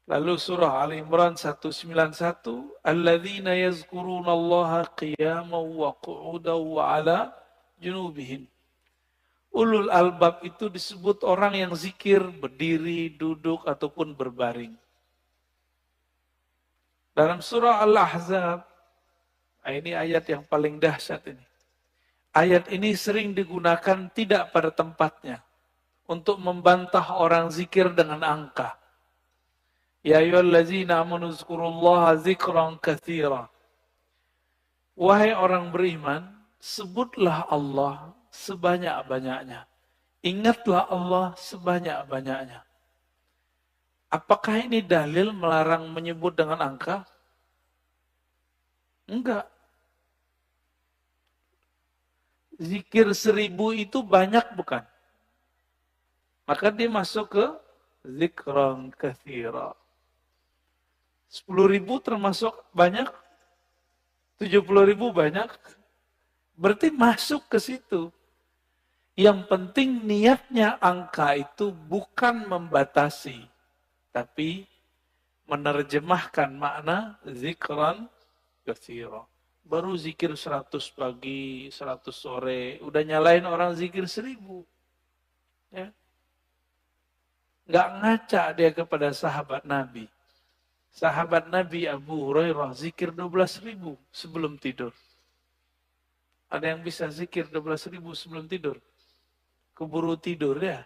Lalu surah Al-Imran 191, alladzina yazkurunallaha qiyaman wa qu'udan wa 'ala junubihim. Ulul albab itu disebut orang yang zikir berdiri, duduk ataupun berbaring. Dalam surah Al-Ahzab, ini ayat yang paling dahsyat ini. Ayat ini sering digunakan tidak pada tempatnya untuk membantah orang zikir dengan angka. Ya ayyuhallazina amanu zkurullaha zikran katsira. Wahai orang beriman, sebutlah Allah sebanyak-banyaknya. Ingatlah Allah sebanyak-banyaknya. Apakah ini dalil melarang menyebut dengan angka? Enggak. Zikir 1000 itu banyak bukan? Maka dia masuk ke zikran katsira. 10.000 termasuk banyak, 70.000 banyak, berarti masuk ke situ. Yang penting niatnya angka itu bukan membatasi, tapi menerjemahkan makna zikran katsira. Baru zikir 100 pagi, 100 sore, udah nyalain orang zikir 1000. Ya. Nggak ngaca dia kepada sahabat Nabi. Sahabat Nabi Abu Hurairah zikir 12.000 sebelum tidur. Ada yang bisa zikir 12.000 sebelum tidur? Keburu tidur ya.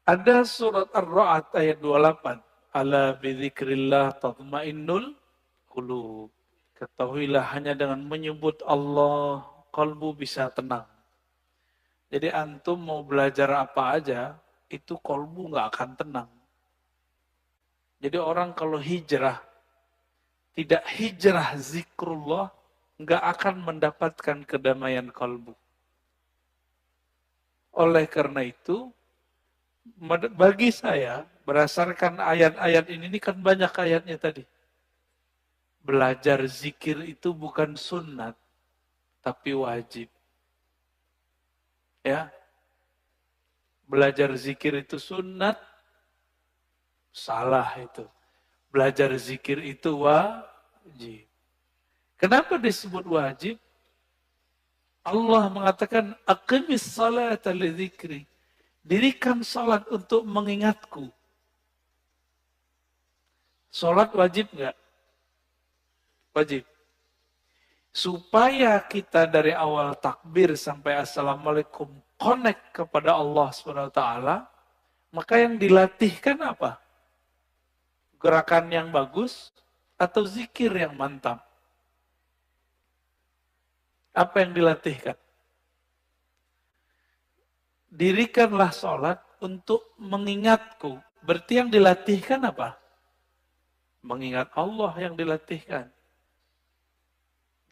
Ada surat Ar-Ra'd ayat 28. Ala bidzikrillah tatmainnul qulub. Ketahuilah hanya dengan menyebut Allah, kalbu bisa tenang. Jadi antum mau belajar apa aja, itu kalbu nggak akan tenang. Jadi orang kalau hijrah, tidak hijrah zikrullah, nggak akan mendapatkan kedamaian kalbu. Oleh karena itu, bagi saya, berdasarkan ayat-ayat ini kan banyak ayatnya tadi. Belajar zikir itu bukan sunnat, tapi wajib. Ya. Belajar zikir itu sunat, salah itu. Belajar zikir itu wajib. Kenapa disebut wajib? Allah mengatakan, aqimis salata li dzikri. Dirikan salat untuk mengingatku. Salat wajib enggak? Wajib. Supaya kita dari awal takbir sampai assalamualaikum connect kepada Allah SWT, maka yang dilatihkan apa? Gerakan yang bagus atau zikir yang mantap? Apa yang dilatihkan? Dirikanlah sholat untuk mengingatku. Berarti yang dilatihkan apa? Mengingat Allah yang dilatihkan.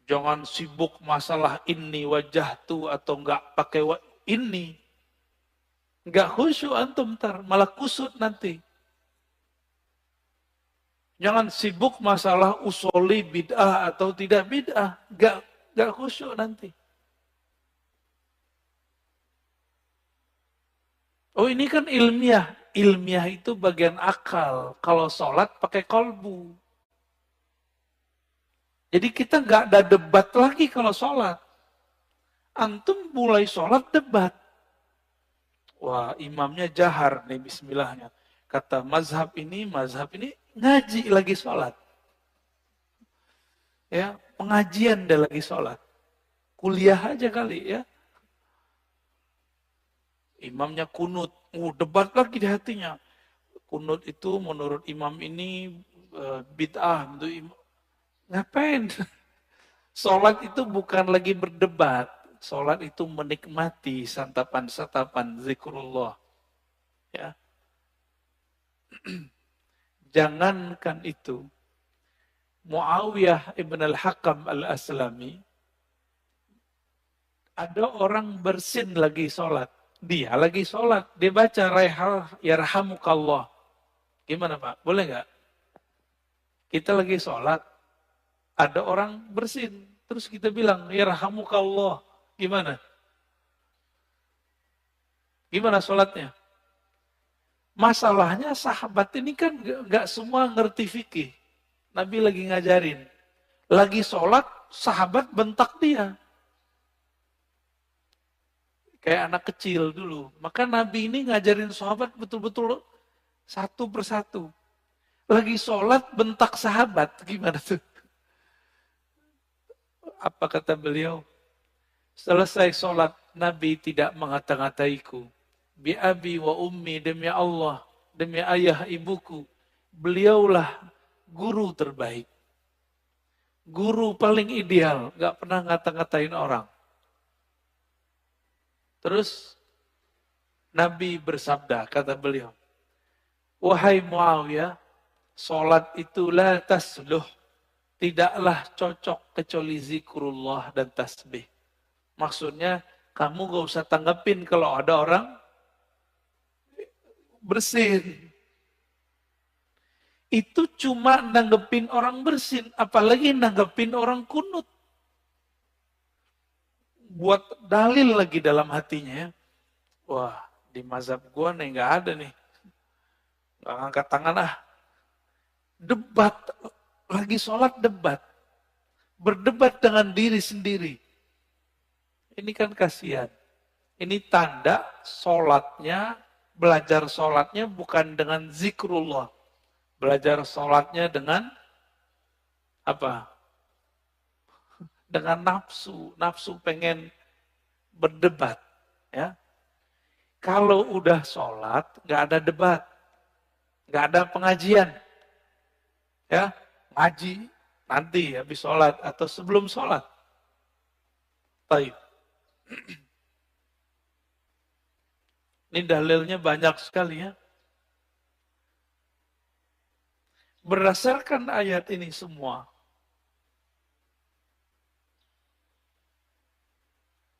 Jangan sibuk masalah ini wajah tu atau enggak pakai ini. Enggak khusyuk antum ntar, malah kusut nanti. Jangan sibuk masalah usoli bid'ah atau tidak bid'ah. Enggak khusyuk nanti. Oh ini kan ilmiah. Ilmiah itu bagian akal. Kalau sholat pakai kolbu. Jadi kita nggak ada debat lagi kalau sholat. Antum mulai sholat debat. Wah imamnya jahar nih bismillahnya. Kata mazhab ini ngaji lagi sholat. Ya, pengajian dia lagi sholat. Kuliah aja kali ya. Imamnya kunut. Debat lagi di hatinya. Kunut itu menurut imam ini bid'ah. Ngapain? Sholat itu bukan lagi berdebat. Sholat itu menikmati santapan-santapan zikrullah. Ya. Jangankan itu. Muawiyah ibn al-Hakam al-Aslami. Ada orang bersin lagi sholat. Dia lagi sholat. Dia baca Raihal Yarhamukallah. Gimana Pak? Boleh nggak? Kita lagi sholat. Ada orang bersin, terus kita bilang, Yarhamukallah. Gimana? Gimana sholatnya? Masalahnya sahabat ini kan gak semua ngerti fikih. Nabi lagi ngajarin. Lagi sholat, sahabat bentak dia. Kayak anak kecil dulu. Maka Nabi ini ngajarin sahabat betul-betul satu persatu. Lagi sholat, bentak sahabat. Gimana tuh? Apa kata beliau? Selesai sholat, Nabi tidak mengata-ngataiku. Bi abi wa ummi, demi Allah, demi ayah ibuku. Beliaulah guru terbaik. Guru paling ideal, gak pernah ngata-ngatain orang. Terus Nabi bersabda, kata beliau, wahai Muawiyah, sholat itu la tasluh. Tidaklah cocok kecuali zikrullah dan tasbih. Maksudnya, kamu gak usah tanggapin kalau ada orang bersin. Itu cuma nanggepin orang bersin, apalagi nanggepin orang kunut. Buat dalil lagi dalam hatinya. Wah, di mazhab gua nih gak ada nih. Gak ngangkat tangan ah. Debat. Lagi sholat debat. Berdebat dengan diri sendiri. Ini kan kasihan. Ini tanda sholatnya, belajar sholatnya bukan dengan zikrullah. Belajar sholatnya dengan apa? Dengan nafsu. Nafsu pengen berdebat. Ya. Kalau udah sholat, nggak ada debat. Nggak ada pengajian. Ya. Ngaji nanti habis sholat atau sebelum sholat. Baik. Ini dalilnya banyak sekali ya. Berdasarkan ayat ini semua,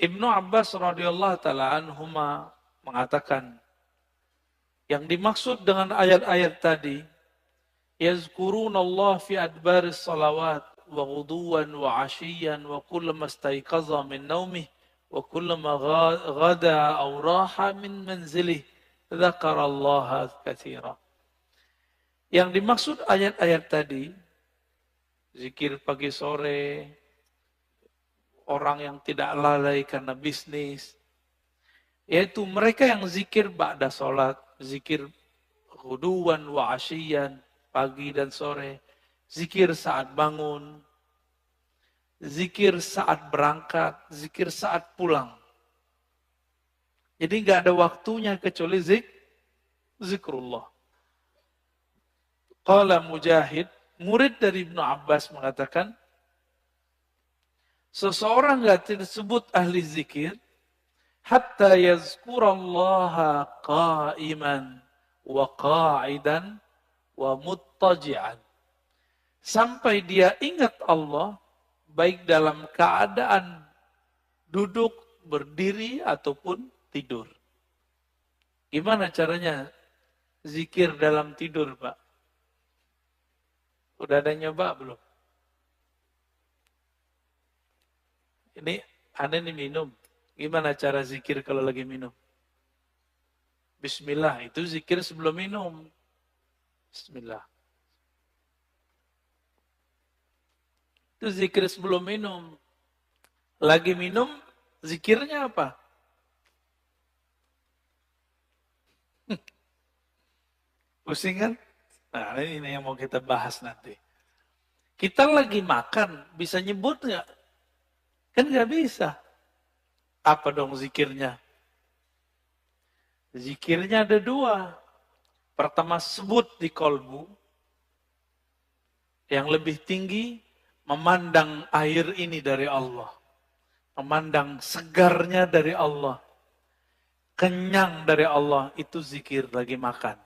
Ibnu Abbas radhiyallahu taala anhuma mengatakan, yang dimaksud dengan ayat-ayat tadi, yazkurunallah fi adbaris salawat وغدوا وعشيا وكلما استيقظ من نومه وكلما غدا أو راح من منزله ذكر الله كثيرا. Yang dimaksud ayat-ayat tadi, zikir pagi sore, orang yang tidak lalai karena bisnis, yaitu mereka yang zikir ba'da sholat, zikir ghuduwan wa asyian, pagi dan sore, zikir saat bangun, zikir saat berangkat, zikir saat pulang. Jadi nggak ada waktunya kecuali zikrullah. Qala Mujahid, murid dari Ibnu Abbas mengatakan, seseorang nggak disebut ahli zikir hatta yazkurallaha qa'iman wa qa'idan wa muttaji'an. Sampai dia ingat Allah baik dalam keadaan duduk, berdiri ataupun tidur. Gimana caranya zikir dalam tidur, Pak? Udah ada nyoba belum? Ini aneh nih minum. Gimana cara zikir kalau lagi minum? Bismillah, itu zikir sebelum minum. Bismillah. Itu zikir sebelum minum. Lagi minum, zikirnya apa? Pusing kan? Nah, ini yang mau kita bahas nanti. Kita lagi makan, bisa nyebut nggak? Kan nggak bisa. Apa dong zikirnya? Zikirnya ada dua. Pertama, sebut di kolbu. Yang lebih tinggi, memandang air ini dari Allah. Memandang segarnya dari Allah. Kenyang dari Allah, itu zikir lagi makan.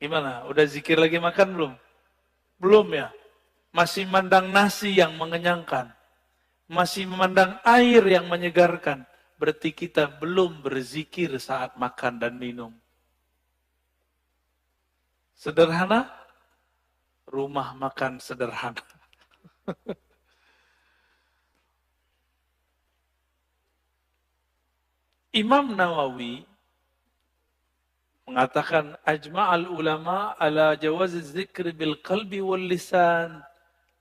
Gimana? Udah zikir lagi makan belum? Belum ya? Masih memandang nasi yang mengenyangkan. Masih memandang air yang menyegarkan. Berarti kita belum berzikir saat makan dan minum. Sederhana? Rumah makan sederhana. Imam Nawawi mengatakan ajma'al ulama ala jawaz zikr bil qalbi wal lisan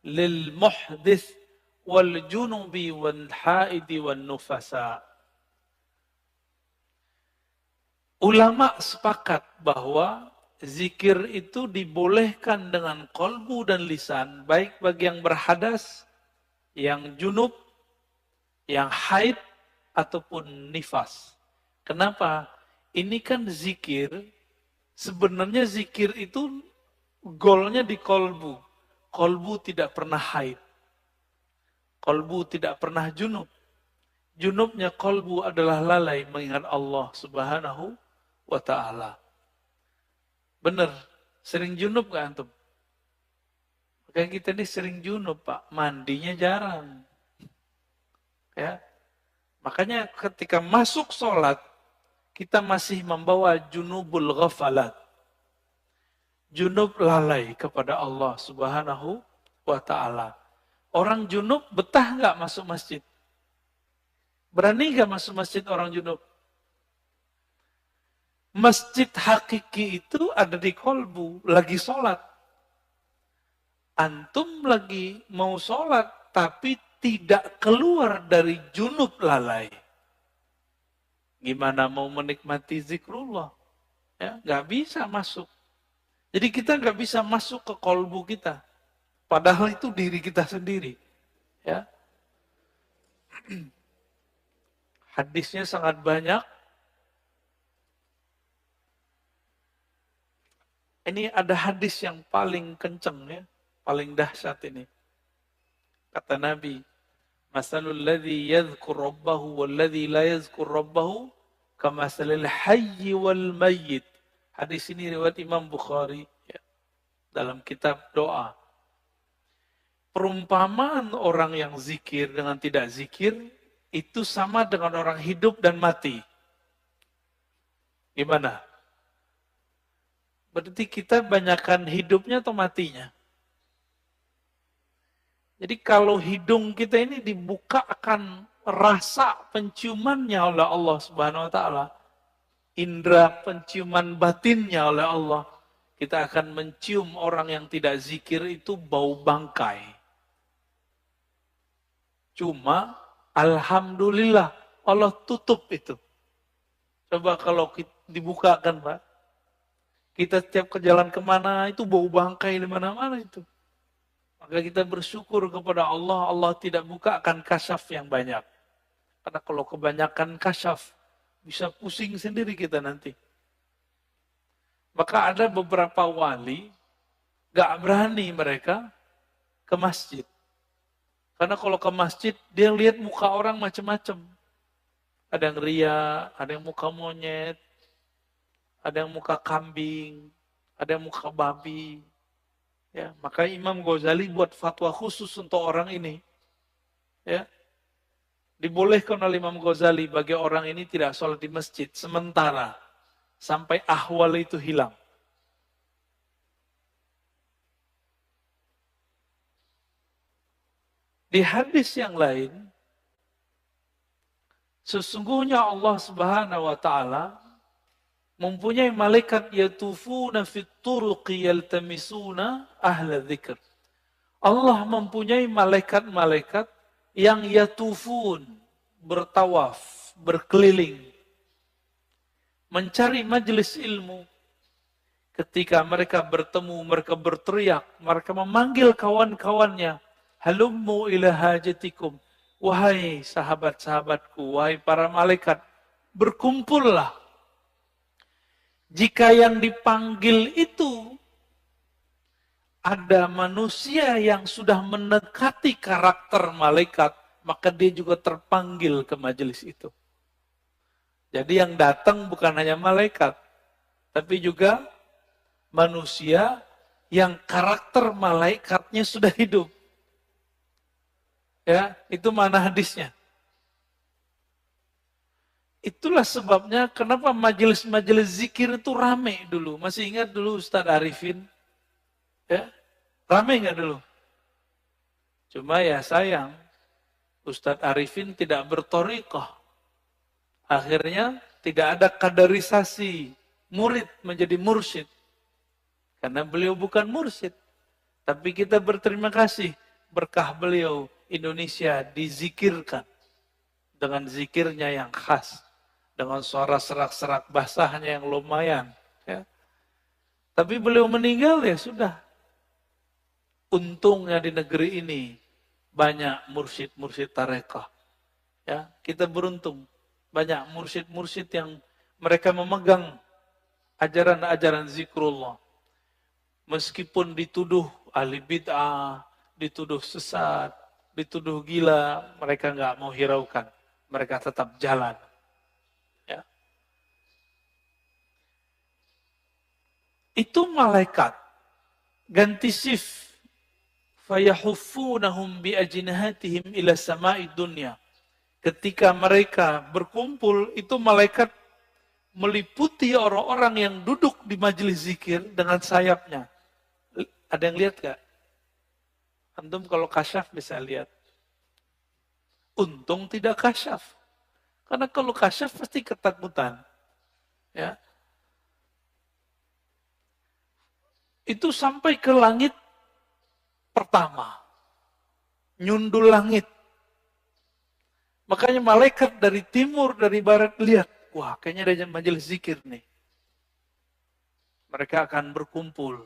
lil muhdits wal junubi wal haidi wal nufasa. Ulama sepakat bahwa zikir itu dibolehkan dengan kolbu dan lisan, baik bagi yang berhadas, yang junub, yang haid, ataupun nifas. Kenapa? Ini kan zikir, sebenarnya zikir itu golnya di kolbu. Kolbu tidak pernah haid. Kolbu tidak pernah junub. Junubnya kolbu adalah lalai mengingat Allah Subhanahu wa ta'ala. Benar, sering junub gak antum? Makanya kita ini sering junub, Pak. Mandinya jarang. Ya. Makanya ketika masuk sholat, kita masih membawa junubul ghafalat. Junub lalai kepada Allah Subhanahu wa ta'ala. Orang junub betah nggak masuk masjid? Berani nggak masuk masjid orang junub? Masjid hakiki itu ada di kolbu, lagi sholat. Antum lagi mau sholat, tapi tidak keluar dari junub lalai. Gimana mau menikmati zikrullah? Ya, nggak bisa masuk. Jadi kita nggak bisa masuk ke kolbu kita. Padahal itu diri kita sendiri. Ya. Hadisnya sangat banyak. Ini ada hadis yang paling kenceng ya, paling dahsyat ini. Kata Nabi, masalul ladzi yadhkur rabbahu wal ladzi la yadhkur rabbahu kamasalil hayyi wal mayyit. Hadis ini riwayat Imam Bukhari ya, dalam kitab doa. Perumpamaan orang yang zikir dengan tidak zikir itu sama dengan orang hidup dan mati. Gimana? Berarti kita banyakkan hidupnya atau matinya? Jadi kalau hidung kita ini dibuka akan rasa penciumannya oleh Allah Subhanahu wa taala, indera penciuman batinnya oleh Allah, kita akan mencium orang yang tidak zikir itu bau bangkai. Cuma alhamdulillah Allah tutup itu. Coba kalau dibukakan, Pak. Kita setiap ke jalan kemana itu bau bangkai di mana-mana itu. Maka kita bersyukur kepada Allah, Allah tidak bukakan kasyaf yang banyak. Karena kalau kebanyakan kasyaf, bisa pusing sendiri kita nanti. Maka ada beberapa wali, gak berani mereka ke masjid. Karena kalau ke masjid, dia lihat muka orang macam-macam. Ada yang ria, ada yang muka monyet, ada yang muka kambing, ada yang muka babi. Ya, maka Imam Ghazali buat fatwa khusus untuk orang ini. Ya, dibolehkan oleh Imam Ghazali bagi orang ini tidak sholat di masjid sementara sampai ahwal itu hilang. Di hadis yang lain, sesungguhnya Allah Subhanahu wa taala mempunyai malaikat yatufuna fit turuqi yaltamisuna ahla dzikr. Allah mempunyai malaikat-malaikat yang yatufun, bertawaf, berkeliling, mencari majelis ilmu. Ketika mereka bertemu, mereka berteriak, mereka memanggil kawan-kawannya, halummu ila hajatikum. Wahai sahabat-sahabatku, wahai para malaikat, berkumpullah. Jika yang dipanggil itu ada manusia yang sudah mendekati karakter malaikat, maka dia juga terpanggil ke majelis itu. Jadi yang datang bukan hanya malaikat, tapi juga manusia yang karakter malaikatnya sudah hidup. Ya, itu mana hadisnya. Itulah sebabnya kenapa majelis-majelis zikir itu rame dulu. Masih ingat dulu Ustadz Arifin? Ya, rame nggak dulu? Cuma ya sayang, Ustadz Arifin tidak berthariqah. Akhirnya tidak ada kaderisasi murid menjadi mursyid. Karena beliau bukan mursyid. Tapi kita berterima kasih, berkah beliau Indonesia dizikirkan dengan zikirnya yang khas. Dengan suara serak-serak basahnya yang lumayan. Ya. Tapi beliau meninggal ya sudah. Untungnya di negeri ini banyak mursyid-mursyid tarekah. Ya, kita beruntung. Banyak mursyid-mursyid yang mereka memegang ajaran-ajaran zikrullah. Meskipun dituduh ahli bid'ah, dituduh sesat, dituduh gila, mereka nggak mau hiraukan. Mereka tetap jalan. Itu malaikat ganti shift, fayahuffunahum biajnihatihim ila sama'i dunya. Ketika mereka berkumpul, itu malaikat meliputi orang-orang yang duduk di majelis zikir dengan sayapnya. Ada yang lihat gak? Antum kalau kasyaf bisa lihat. Untung tidak kasyaf. Karena kalau kasyaf pasti ketakutan. Ya. Itu sampai ke langit pertama. Nyundul langit. Makanya malaikat dari timur, dari barat lihat. Wah, kayaknya ada majelis zikir nih. Mereka akan berkumpul.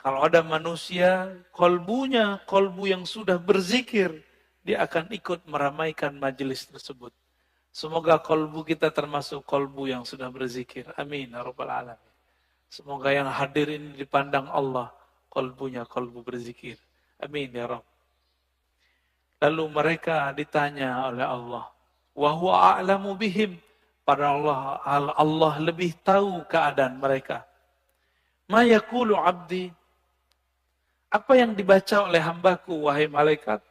Kalau ada manusia, kolbu yang sudah berzikir, dia akan ikut meramaikan majelis tersebut. Semoga kolbu kita termasuk kolbu yang sudah berzikir. Amin. Ya Rabbal Alamin. Semoga yang hadir ini dipandang Allah, kolbunya kolbu berzikir. Amin ya Rabb. Lalu mereka ditanya oleh Allah, wa huwa a'lamu bihim. Pada Allah lebih tahu keadaan mereka. Ma yaqulu abdi. Apa yang dibaca oleh hambaku, wahai malaikat?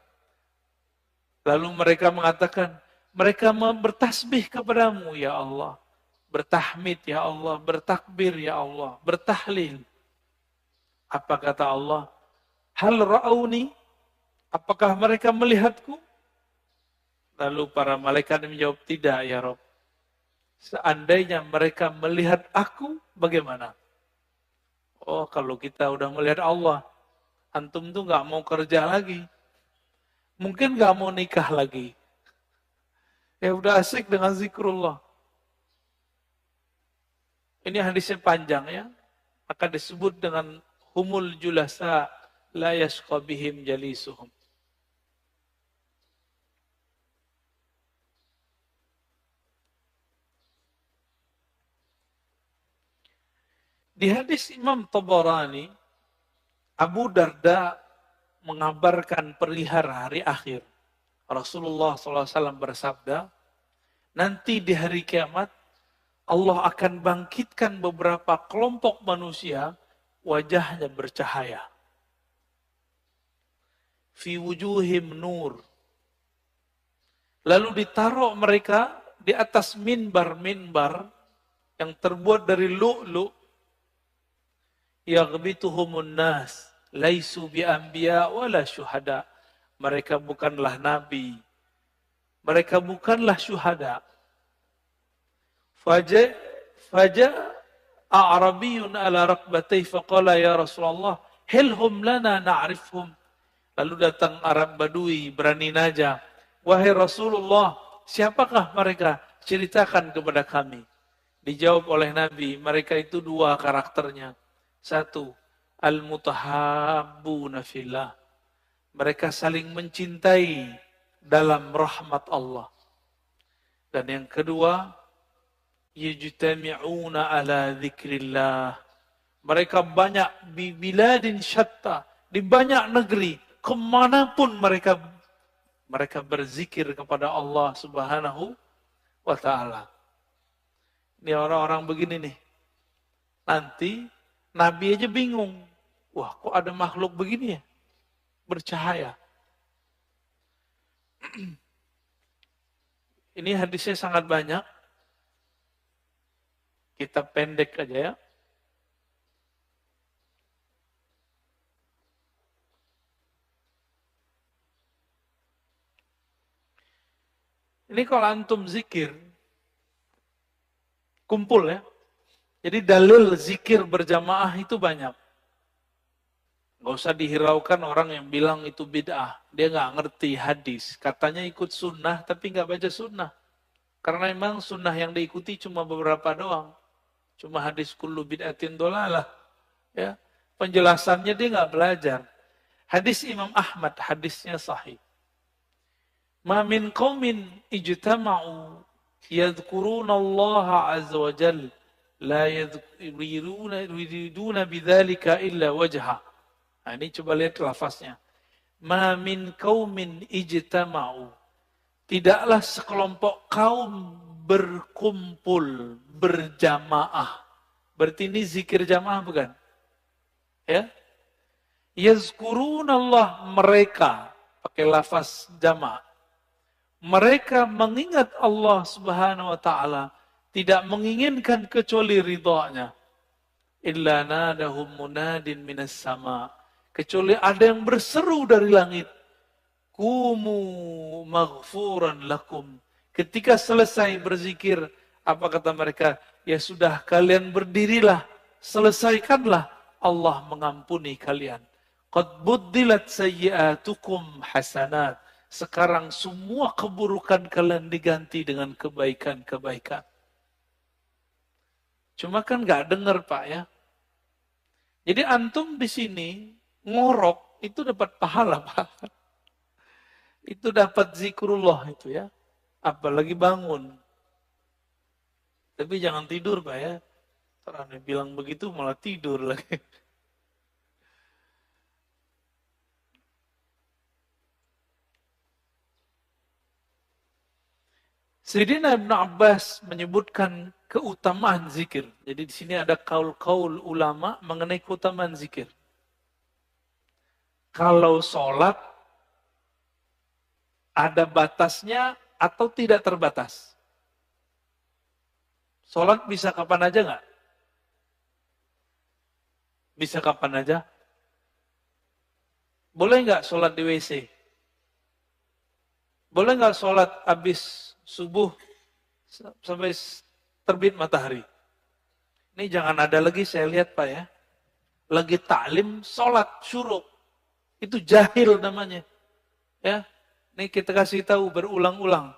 Lalu mereka mengatakan, mereka bertasbih kepadamu, ya Allah. Bertahmid ya Allah, bertakbir ya Allah, bertahlil. Apa kata Allah? Hal ra'auni? apakah mereka melihatku? Lalu para malaikat menjawab, tidak ya Rob. Seandainya mereka melihat aku, bagaimana? Oh, kalau kita udah melihat Allah, antum tuh nggak mau kerja lagi. Mungkin nggak mau nikah lagi. Ya udah asik dengan zikrullah. Ini hadisnya panjang ya. Akan disebut dengan humul julasa la yashqa bihim jalisuhum. Di hadis Imam Tabarani, Abu Darda mengabarkan perihal hari akhir. Rasulullah SAW bersabda, nanti di hari kiamat, Allah akan bangkitkan beberapa kelompok manusia, wajahnya bercahaya. Fi wujuhim nur. Lalu ditaruh mereka di atas minbar-minbar yang terbuat dari lu'lu'. Yaghbituhumun nas, laisu bi anbiya wala syuhada. Mereka bukanlah nabi. Mereka bukanlah syuhada. Faja a'rabiyun ala rakbatayhi faqala ya Rasulullah, hilhum lana na'rifhum. Lalu datang Arab Badui, berani naja. Wahai Rasulullah, siapakah mereka? Ceritakan kepada kami. Dijawab oleh Nabi, mereka itu dua karakternya. Satu, al-mutahabbuna fillah. Mereka saling mencintai dalam rahmat Allah. Dan yang kedua, yajtami'una ala dzikrillah. Mereka banyak di biladin syatta, di banyak negeri, kemanapun mereka berzikir kepada Allah Subhanahu wa ta'ala. Ini orang-orang begini nih. Nanti Nabi aja bingung. Wah, kok ada makhluk begini ya? Bercahaya. Ini hadisnya sangat banyak. Kita pendek aja ya. Ini kalau antum zikir, kumpul ya. Jadi dalil zikir berjamaah itu banyak. Gak usah dihiraukan orang yang bilang itu bid'ah. Dia gak ngerti hadis. Katanya ikut sunnah tapi gak baca sunnah. Karena memang sunnah yang diikuti cuma beberapa doang. Cuma hadis kullu bid'atin dolalah. Ya. Penjelasannya dia gak belajar. Hadis Imam Ahmad, hadisnya sahih. Ma min qaumin ijtama'u yadhkuruna Allah azza wa jalla la yuriduna bidzalika illa wajha. Nah, ini coba lihat lafaznya. Ma min qaumin ijtama'u. Tidaklah sekelompok kaum berkumpul, berjamaah. Berarti ini zikir jamaah bukan? Ya. Yazkuruna Allah, mereka pakai lafaz jamaah. Mereka mengingat Allah Subhanahu wa ta'ala, tidak menginginkan kecuali ridhanya. Illa nadahum munadin minas sama. Kecuali ada yang berseru dari langit. Kumu maghfuran lakum. Ketika selesai berzikir, apa kata mereka? Ya sudah, kalian berdirilah, selesaikanlah, Allah mengampuni kalian. Qad buddilat sayyi'atukum hasanat. Sekarang semua keburukan kalian diganti dengan kebaikan-kebaikan. Cuma kan nggak dengar Pak ya. Jadi antum di sini ngorok itu dapat pahala Pak. Itu dapat zikrullah itu ya. Apalagi bangun. Tapi jangan tidur Pak ya. Karena bilang begitu malah tidur lagi. Sayyidina Ibn Abbas menyebutkan keutamaan zikir. Jadi di sini ada kaul-kaul ulama mengenai keutamaan zikir. Kalau sholat ada batasnya atau tidak terbatas? Sholat bisa kapan aja nggak? Bisa kapan aja? Boleh nggak sholat di WC? Boleh nggak sholat habis subuh sampai terbit matahari? Ini jangan ada lagi saya lihat Pak ya. Lagi taklim sholat syuruk. Itu jahil namanya. Ya, ini kita kasih tahu berulang-ulang.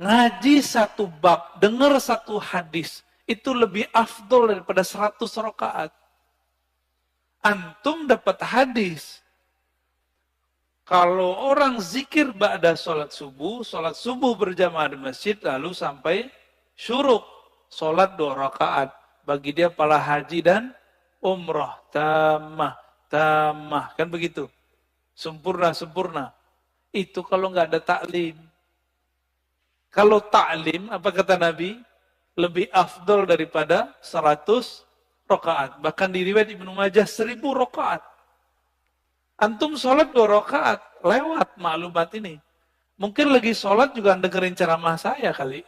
Ngaji satu bab, dengar satu hadis, itu lebih afdol daripada 100 rakaat. Antum dapat hadis. Kalau orang zikir ba'da sholat subuh berjamaah di masjid, lalu sampai syuruk, sholat 2 rakaat. Bagi dia pahala haji dan umroh, tamah, kan begitu. Sempurna. Itu kalau nggak ada taklim. Kalau taklim, apa kata Nabi? Lebih afdol daripada 100 rakaat. Bahkan di riwayat Ibnu Majah 1000 rakaat. Antum sholat 2 rakaat, lewat maklumat ini. Mungkin lagi sholat juga dengerin ceramah saya kali.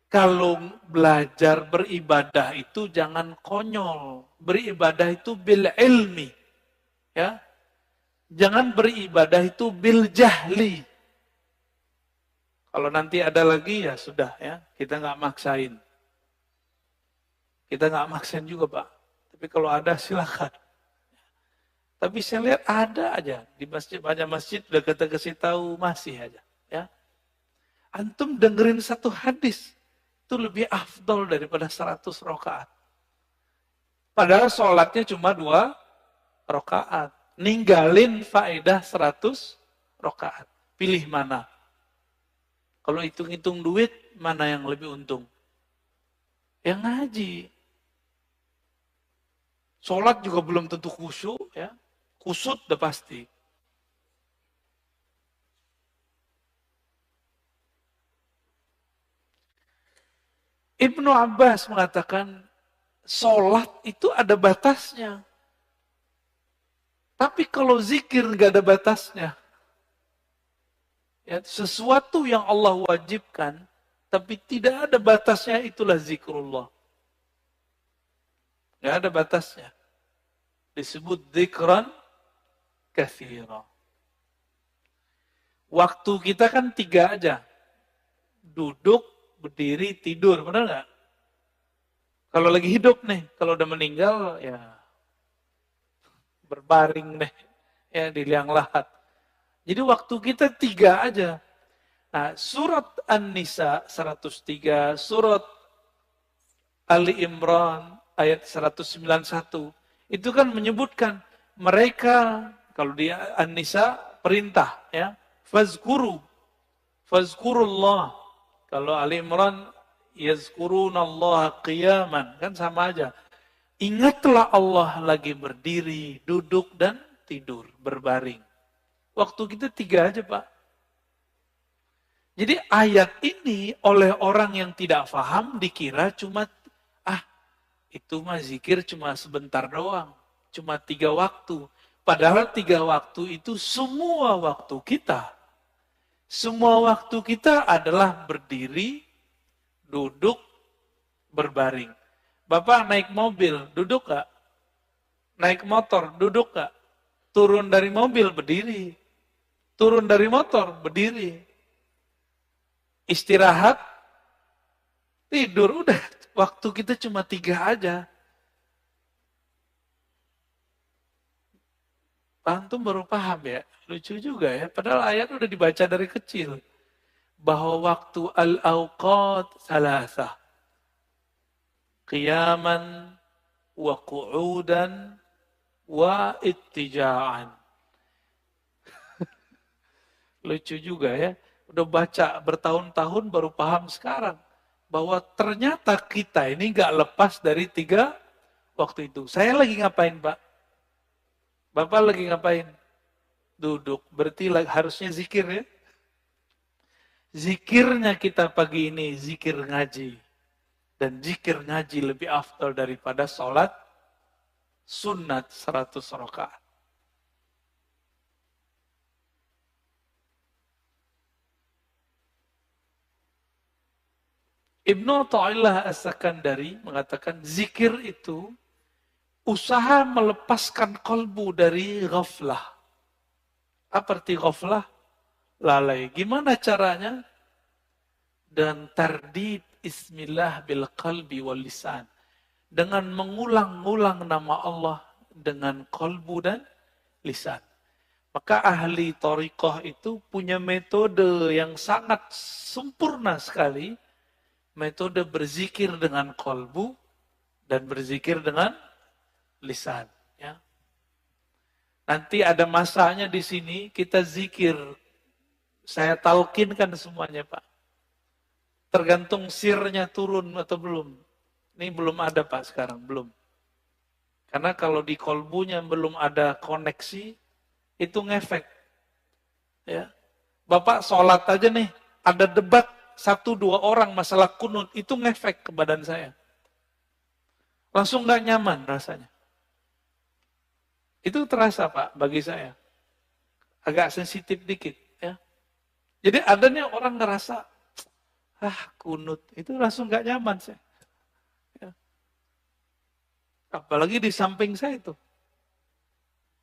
Kalau belajar beribadah itu jangan konyol. Beribadah itu bil ilmi. Ya. Jangan beribadah itu bil jahli. Kalau nanti ada lagi ya sudah ya, kita nggak maksain. Kita nggak maksain juga Pak. Tapi kalau ada silakan. Tapi saya lihat ada aja di masjid, banyak masjid udah kita kasih tahu masih aja. Ya. Antum dengerin satu hadis itu lebih afdol daripada 100 rakaat. Padahal sholatnya cuma 2 rakaat. Ninggalin faedah 100 rakaat. Pilih mana? Kalau hitung-hitung duit, mana yang lebih untung? Yang ngaji. Sholat juga belum tentu khusyuk, ya. Kusut udah pasti. Ibnu Abbas mengatakan, sholat itu ada batasnya. Tapi kalau zikir nggak ada batasnya. Ya, sesuatu yang Allah wajibkan, tapi tidak ada batasnya, itulah zikrullah. Nggak ada batasnya. Disebut zikran katsira. Waktu kita kan 3 aja. Duduk, berdiri, tidur. Benar nggak? Kalau lagi hidup nih, kalau udah meninggal, ya berbaring deh. Ya, di liang lahat. Jadi waktu kita 3 aja. Nah, surat An-Nisa 103, surat Ali Imran ayat 191, itu kan menyebutkan mereka, kalau di An-Nisa perintah, ya, fazkurullah. Kalau Ali Imran, yazkurunallaha qiyaman, kan sama aja. Ingatlah Allah lagi berdiri, duduk, dan tidur, berbaring. Waktu kita 3 aja Pak. Jadi ayat ini oleh orang yang tidak paham dikira cuma, itu mah zikir cuma sebentar doang. Cuma 3 waktu. Padahal 3 waktu itu semua waktu kita. Semua waktu kita adalah berdiri, duduk, berbaring. Bapak naik mobil, duduk gak? Naik motor, duduk gak? Turun dari mobil, berdiri. Turun dari motor, berdiri. Istirahat, tidur, udah. Waktu kita cuma 3 aja. Antum baru paham ya? Lucu juga ya. Padahal ayat udah dibaca dari kecil. Bahwa waktu al-awqat salasah. Qiyaman, wa qu'udan, wa ittija'an. Lucu juga ya. Udah baca bertahun-tahun baru paham sekarang. Bahwa ternyata kita ini gak lepas dari 3 waktu itu. Saya lagi ngapain Pak? Bapak lagi ngapain? Duduk. Berarti harusnya zikir ya. Zikirnya kita pagi ini zikir ngaji. Dan zikir ngaji lebih afdal daripada sholat sunat 100 rakaat. Ibnu Athaillah As-Sakandari mengatakan zikir itu usaha melepaskan kolbu dari ghaflah. Apa arti ghaflah? Lalai. Gimana caranya? Dan tardid ismillah bil qalbi wal lisan. Dengan mengulang-ulang nama Allah dengan kolbu dan lisan. Maka ahli thariqah itu punya metode yang sangat sempurna sekali. Metode berzikir dengan kolbu dan berzikir dengan lisan. Ya. Nanti ada masanya di sini kita zikir. Saya talqinkan semuanya Pak. Tergantung sirnya turun atau belum. Ini belum ada Pak sekarang, belum. Karena kalau di kolbunya belum ada koneksi, itu ngefek. Ya. Bapak sholat aja nih, ada debat 1-2 orang masalah kunut, itu ngefek ke badan saya. Langsung gak nyaman rasanya. Itu terasa Pak bagi saya. Agak sensitif dikit. Ya. Jadi adanya orang ngerasa, kunut, itu langsung gak nyaman saya. Ya. Apalagi di samping saya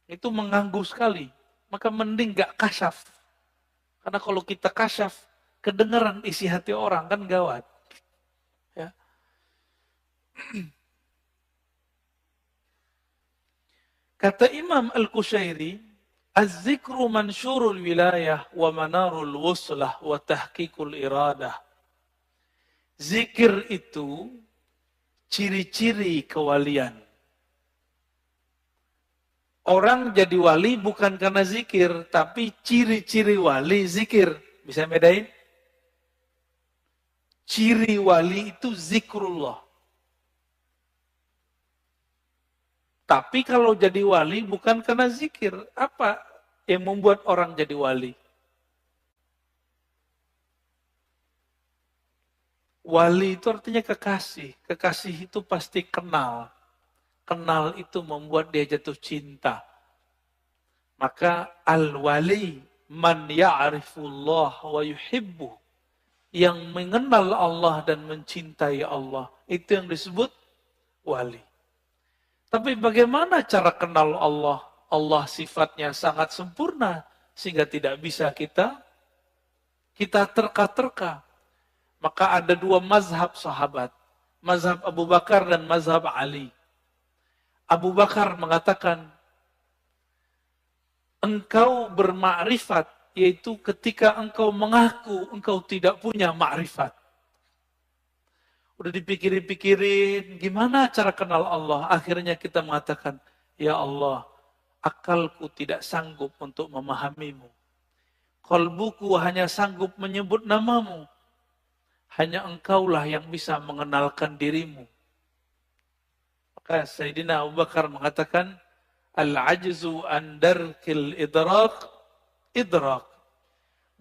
itu mengganggu sekali. Maka mending gak kasyaf. Karena kalau kita kasyaf, kedengaran isi hati orang kan gawat. Ya. Kata Imam Al-Qushairi, Az-zikru mansyurul wilayah wa manarul wuslah wa tahqiqul iradah. Zikir itu ciri-ciri kewalian. Orang jadi wali bukan karena zikir, tapi ciri-ciri wali zikir. Bisa bedain? Ciri wali itu zikrullah. Tapi kalau jadi wali bukan karena zikir. Apa yang membuat orang jadi wali? Wali itu artinya kekasih. Kekasih itu pasti kenal. Kenal itu membuat dia jatuh cinta. Maka al-wali man ya'rifullah wa yuhibbu. Yang mengenal Allah dan mencintai Allah. Itu yang disebut wali. Tapi bagaimana cara kenal Allah? Allah sifatnya sangat sempurna. Sehingga tidak bisa kita terka-terka. Maka ada 2 mazhab sahabat. Mazhab Abu Bakar dan mazhab Ali. Abu Bakar mengatakan, engkau bermakrifat, yaitu ketika engkau mengaku engkau tidak punya makrifat. Udah dipikirin-pikirin, gimana cara kenal Allah? Akhirnya kita mengatakan, ya Allah, akalku tidak sanggup untuk memahamimu. Kalbuku hanya sanggup menyebut namamu. Hanya engkaulah yang bisa mengenalkan dirimu. Maka Sayyidina Abu Bakar mengatakan, al-ajzu an darkil idrak.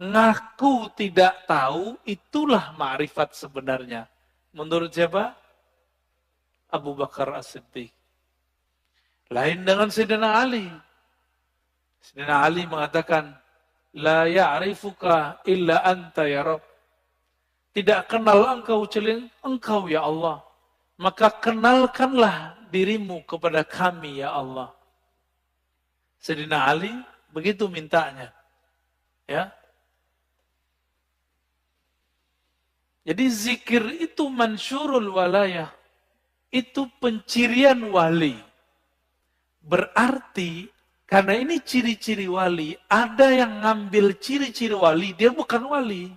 Ngaku tidak tahu, itulah ma'rifat sebenarnya. Menurut siapa? Abu Bakar As-Siddiq. Lain dengan Sayyidina Ali. Sayyidina Ali mengatakan, la ya'rifuka illa anta ya Rabb. Tidak kenal engkau kecuali engkau ya Allah. Maka kenalkanlah dirimu kepada kami ya Allah. Sayyidina Ali begitu mintanya. Ya. Jadi zikir itu mansyurul walayah. Itu pencirian wali. Berarti karena ini ciri-ciri wali, ada yang ngambil ciri-ciri wali, dia bukan wali.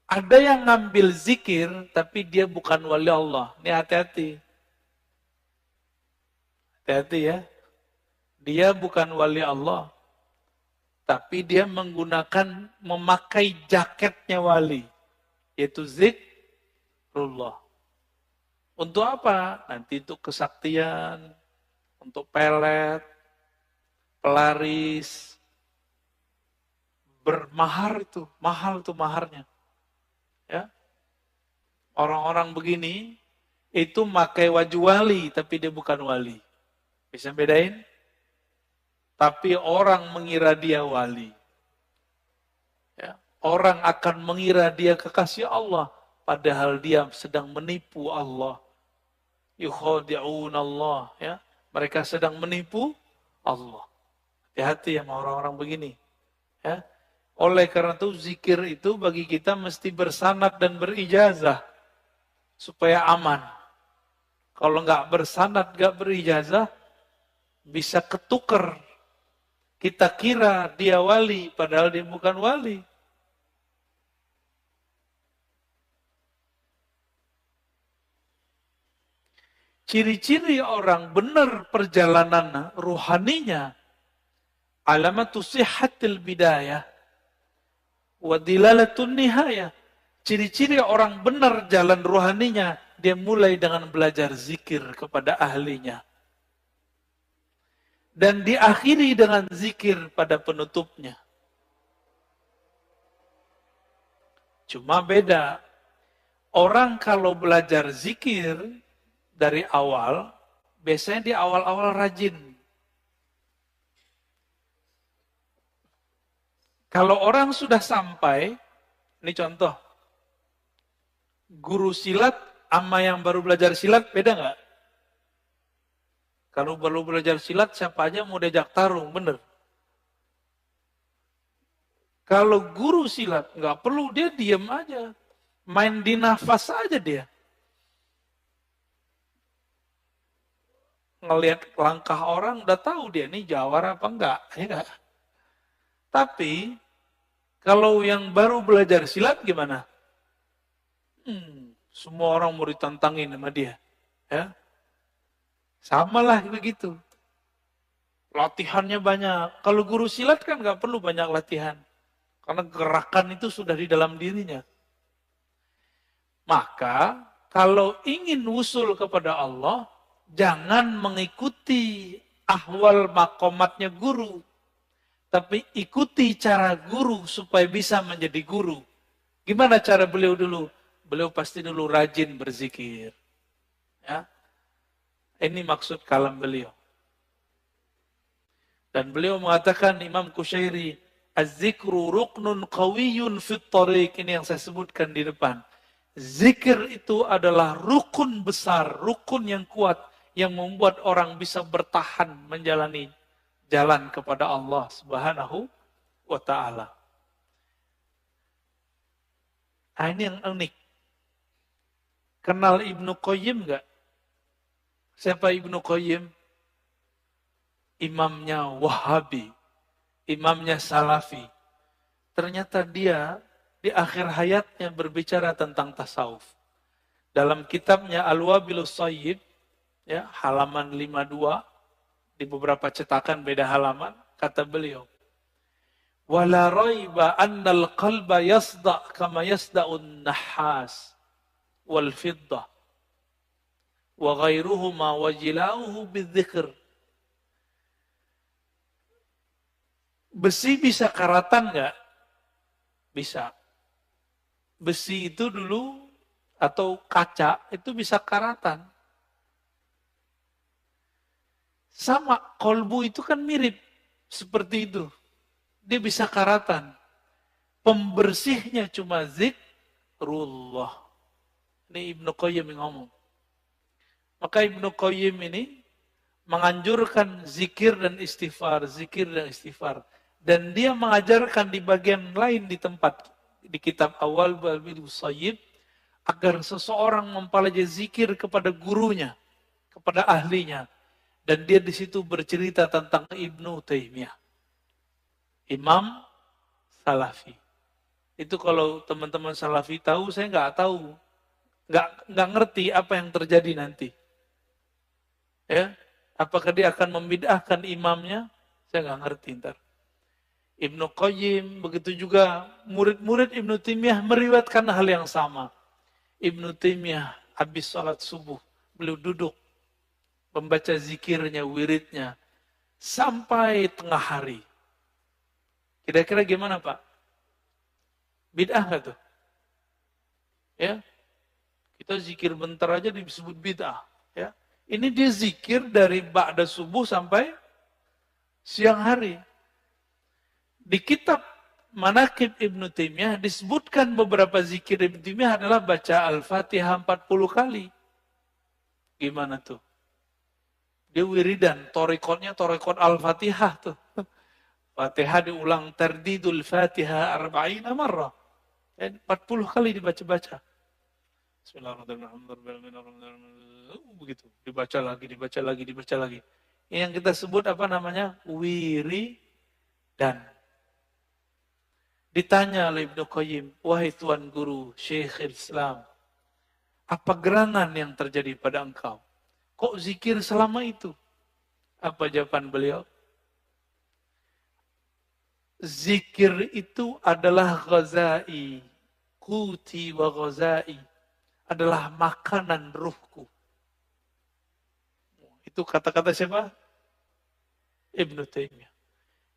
Ada yang ngambil zikir, tapi dia bukan wali Allah. Ini hati-hati. Hati-hati ya. Dia bukan wali Allah. Tapi dia memakai jaketnya wali. Yaitu zikrullah. Untuk apa? Nanti untuk kesaktian, untuk pelet, pelaris, bermahar itu, mahal itu maharnya. Ya. Orang-orang begini itu pakai wajah wali tapi dia bukan wali. Bisa bedain? Tapi orang mengira dia wali. Ya. Orang akan mengira dia kekasih Allah padahal dia sedang menipu Allah. Yukhadi'un Allah, ya. Mereka sedang menipu Allah. Hati-hati sama orang-orang begini. Ya. Oleh karena itu zikir itu bagi kita mesti bersanad dan berijazah supaya aman. Kalau nggak bersanad, nggak berijazah, bisa ketuker. Kita kira dia wali, padahal dia bukan wali. Ciri-ciri orang benar perjalanan ruhaninya, alamatu sihhatil bidayah, wa dilalatun nihayah. Ciri-ciri orang benar jalan ruhaninya, dia mulai dengan belajar zikir kepada ahlinya. Dan diakhiri dengan zikir pada penutupnya. Cuma beda, orang kalau belajar zikir dari awal, biasanya di awal-awal rajin. Kalau orang sudah sampai, ini contoh, guru silat sama yang baru belajar silat beda nggak? Kalau baru belajar silat, siapa aja mau diajak tarung, bener. Kalau guru silat, nggak perlu, dia diem aja. Main di nafas aja dia. Ngelihat langkah orang, udah tahu dia ini jawara apa enggak. Ya enggak? Tapi, kalau yang baru belajar silat gimana? Semua orang mau ditantangin sama dia. Ya. Sama lah begitu. Latihannya banyak. Kalau guru silat kan nggak perlu banyak latihan. Karena gerakan itu sudah di dalam dirinya. Maka, kalau ingin usul kepada Allah, jangan mengikuti ahwal makomatnya guru. Tapi ikuti cara guru supaya bisa menjadi guru. Gimana cara beliau dulu? Beliau pasti dulu rajin berzikir. Ya. Ini maksud kalam beliau. Dan beliau mengatakan, Imam Kusyairi, Az-zikru ruknun qawiyyun fit tariq. Ini yang saya sebutkan di depan. Zikir itu adalah rukun besar, rukun yang kuat, yang membuat orang bisa bertahan menjalani jalan kepada Allah Subhanahu wa ta'ala. Nah, ini yang unik. Kenal Ibnu Qayyim enggak? Siapa Ibnu Qayyim? Imamnya Wahabi, imamnya Salafi. Ternyata dia di akhir hayatnya berbicara tentang tasawuf. Dalam kitabnya Al-Wabilus Shayyib, ya, halaman 52, di beberapa cetakan beda halaman, kata beliau, wala raiba annal qalba yasda' kama yasda'un nahas wal fiddah wa ghairuhuma wajilauhu bidzikr. Besi bisa karatan nggak? Bisa. Besi itu dulu atau kaca itu bisa karatan. Sama, kolbu itu kan mirip seperti itu. Dia bisa karatan. Pembersihnya cuma zikrullah. Ini Ibnu Qayyim yang ngomong. Maka Ibnu Qayyim ini menganjurkan zikir dan istighfar, zikir dan istighfar. Dan dia mengajarkan di bagian lain di tempat, di kitab awal Al-Wabilus Shayyib, agar seseorang mempelajari zikir kepada gurunya, kepada ahlinya. Dan dia di situ bercerita tentang Ibnu Taimiyah, Imam Salafi. Itu kalau teman-teman Salafi tahu, saya nggak tahu, nggak ngerti apa yang terjadi nanti. Ya, apakah dia akan membid'ahkan imamnya? Saya nggak ngerti ntar. Ibnu Qayyim, begitu juga murid-murid Ibnu Taimiyah meriwayatkan hal yang sama. Ibnu Taimiyah habis sholat subuh, beliau duduk membaca zikirnya, wiridnya, sampai tengah hari. Kira-kira gimana Pak? Bid'ah nggak tuh? Ya, kita zikir bentar aja disebut bid'ah. Ya, ini dia zikir dari ba'da subuh sampai siang hari. Di kitab Manaqib Ibnu Taimiyah disebutkan beberapa zikir Ibnu Taimiyah adalah baca Al-Fatihah 40 kali. Gimana tuh? Dia wiridan, torikotnya torikot Al-Fatihah tuh. Fatihah diulang tardidul Fatihah 40 marrah. 40 kali dibaca-baca. Bismillahirrahmanirrahim. Begitu. Dibaca lagi, dibaca lagi, dibaca lagi. Ini yang kita sebut apa namanya? Wiridan. Ditanya oleh Ibnu Qayyim, wahai Tuan Guru, Syekhul Islam, apa gerangan yang terjadi pada engkau? Kok zikir selama itu? Apa jawaban beliau? Zikir itu adalah ghazai, kuti wa ghazai, adalah makanan ruhku. Itu kata-kata siapa? Ibnu Taimiyah.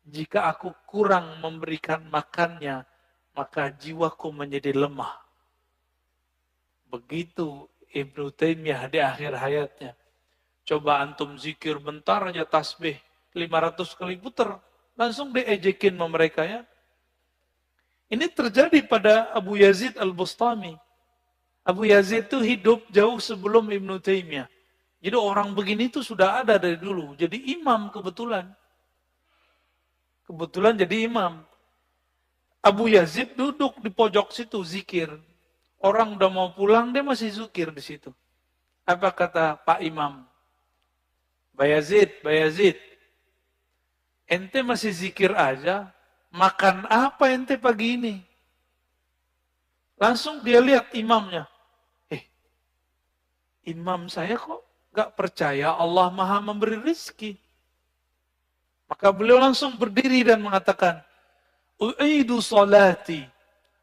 Jika aku kurang memberikan makannya, maka jiwaku menjadi lemah. Begitu Ibnu Taimiyah di akhir hayatnya. Coba antum zikir bentar aja tasbih, 500 kali putar. Langsung diejekin sama mereka ya. Ini terjadi pada Abu Yazid Al-Bustami. Abu Yazid itu hidup jauh sebelum Ibnu Taimiyah. Jadi orang begini itu sudah ada dari dulu. Jadi imam kebetulan. Kebetulan jadi imam. Abu Yazid duduk di pojok situ zikir. Orang udah mau pulang dia masih zikir di situ. Apa kata Pak Imam? Bayazid, Bayazid. Ente masih zikir aja, makan apa ente pagi ini? Langsung dia lihat imamnya. Imam saya kok gak percaya Allah Maha memberi rezeki. Maka beliau langsung berdiri dan mengatakan, U'idu salati,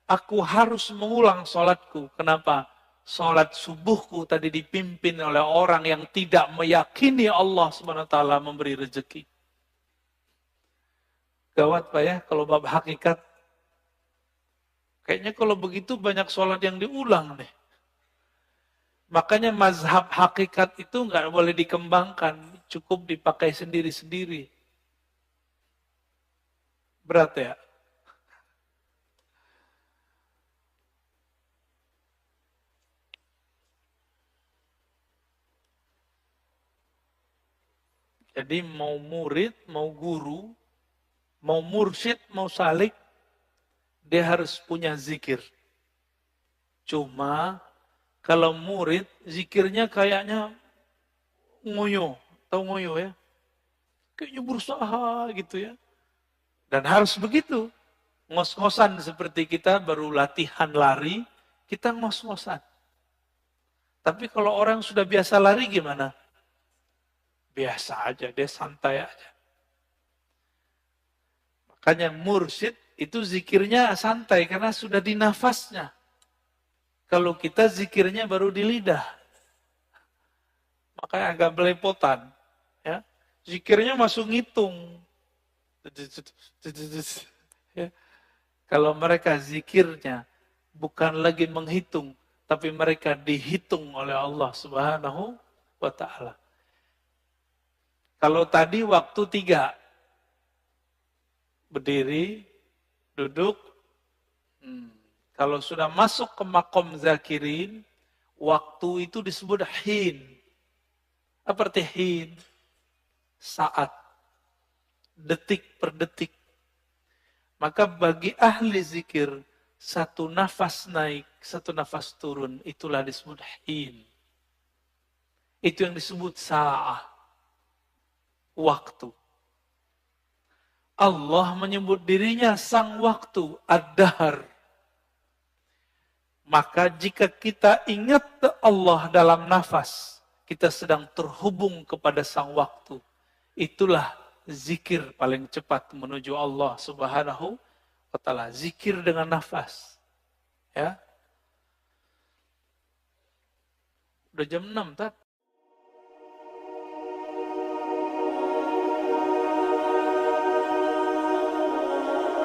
aku harus mengulang salatku. Kenapa? Salat subuhku tadi dipimpin oleh orang yang tidak meyakini Allah SWT memberi rezeki. Gawat Pak ya, kalau bab hakikat. Kayaknya kalau begitu banyak sholat yang diulang nih. Makanya mazhab hakikat itu nggak boleh dikembangkan. Cukup dipakai sendiri-sendiri. Berat ya? Jadi mau murid, mau guru, mau mursyid, mau salik, dia harus punya zikir. Cuma kalau murid, zikirnya kayaknya ngoyo. Tahu ngoyo ya? Kayaknya berusaha gitu ya. Dan harus begitu. Ngos-ngosan seperti kita baru latihan lari, kita ngos-ngosan. Tapi kalau orang sudah biasa lari gimana? Biasa aja, dia santai aja. Makanya mursyid itu zikirnya santai karena sudah di nafasnya. Kalau kita zikirnya baru di lidah. Makanya agak belepotan. Ya. Zikirnya masuk ngitung. Ya. Kalau mereka zikirnya bukan lagi menghitung, tapi mereka dihitung oleh Allah Subhanahu wa ta'ala. Kalau tadi waktu 3, berdiri, duduk. Kalau sudah masuk ke makom zakirin, waktu itu disebut hin. Apa arti hin? Saat. Detik per detik. Maka bagi ahli zikir, satu nafas naik, satu nafas turun, itulah disebut hin. Itu yang disebut sa'ah. Waktu. Allah menyebut dirinya sang waktu, ad-dahr. Maka jika kita ingat Allah dalam nafas, kita sedang terhubung kepada sang waktu. Itulah zikir paling cepat menuju Allah Subhanahu wa ta'ala. Zikir dengan nafas. Ya. Udah jam 6, Tat.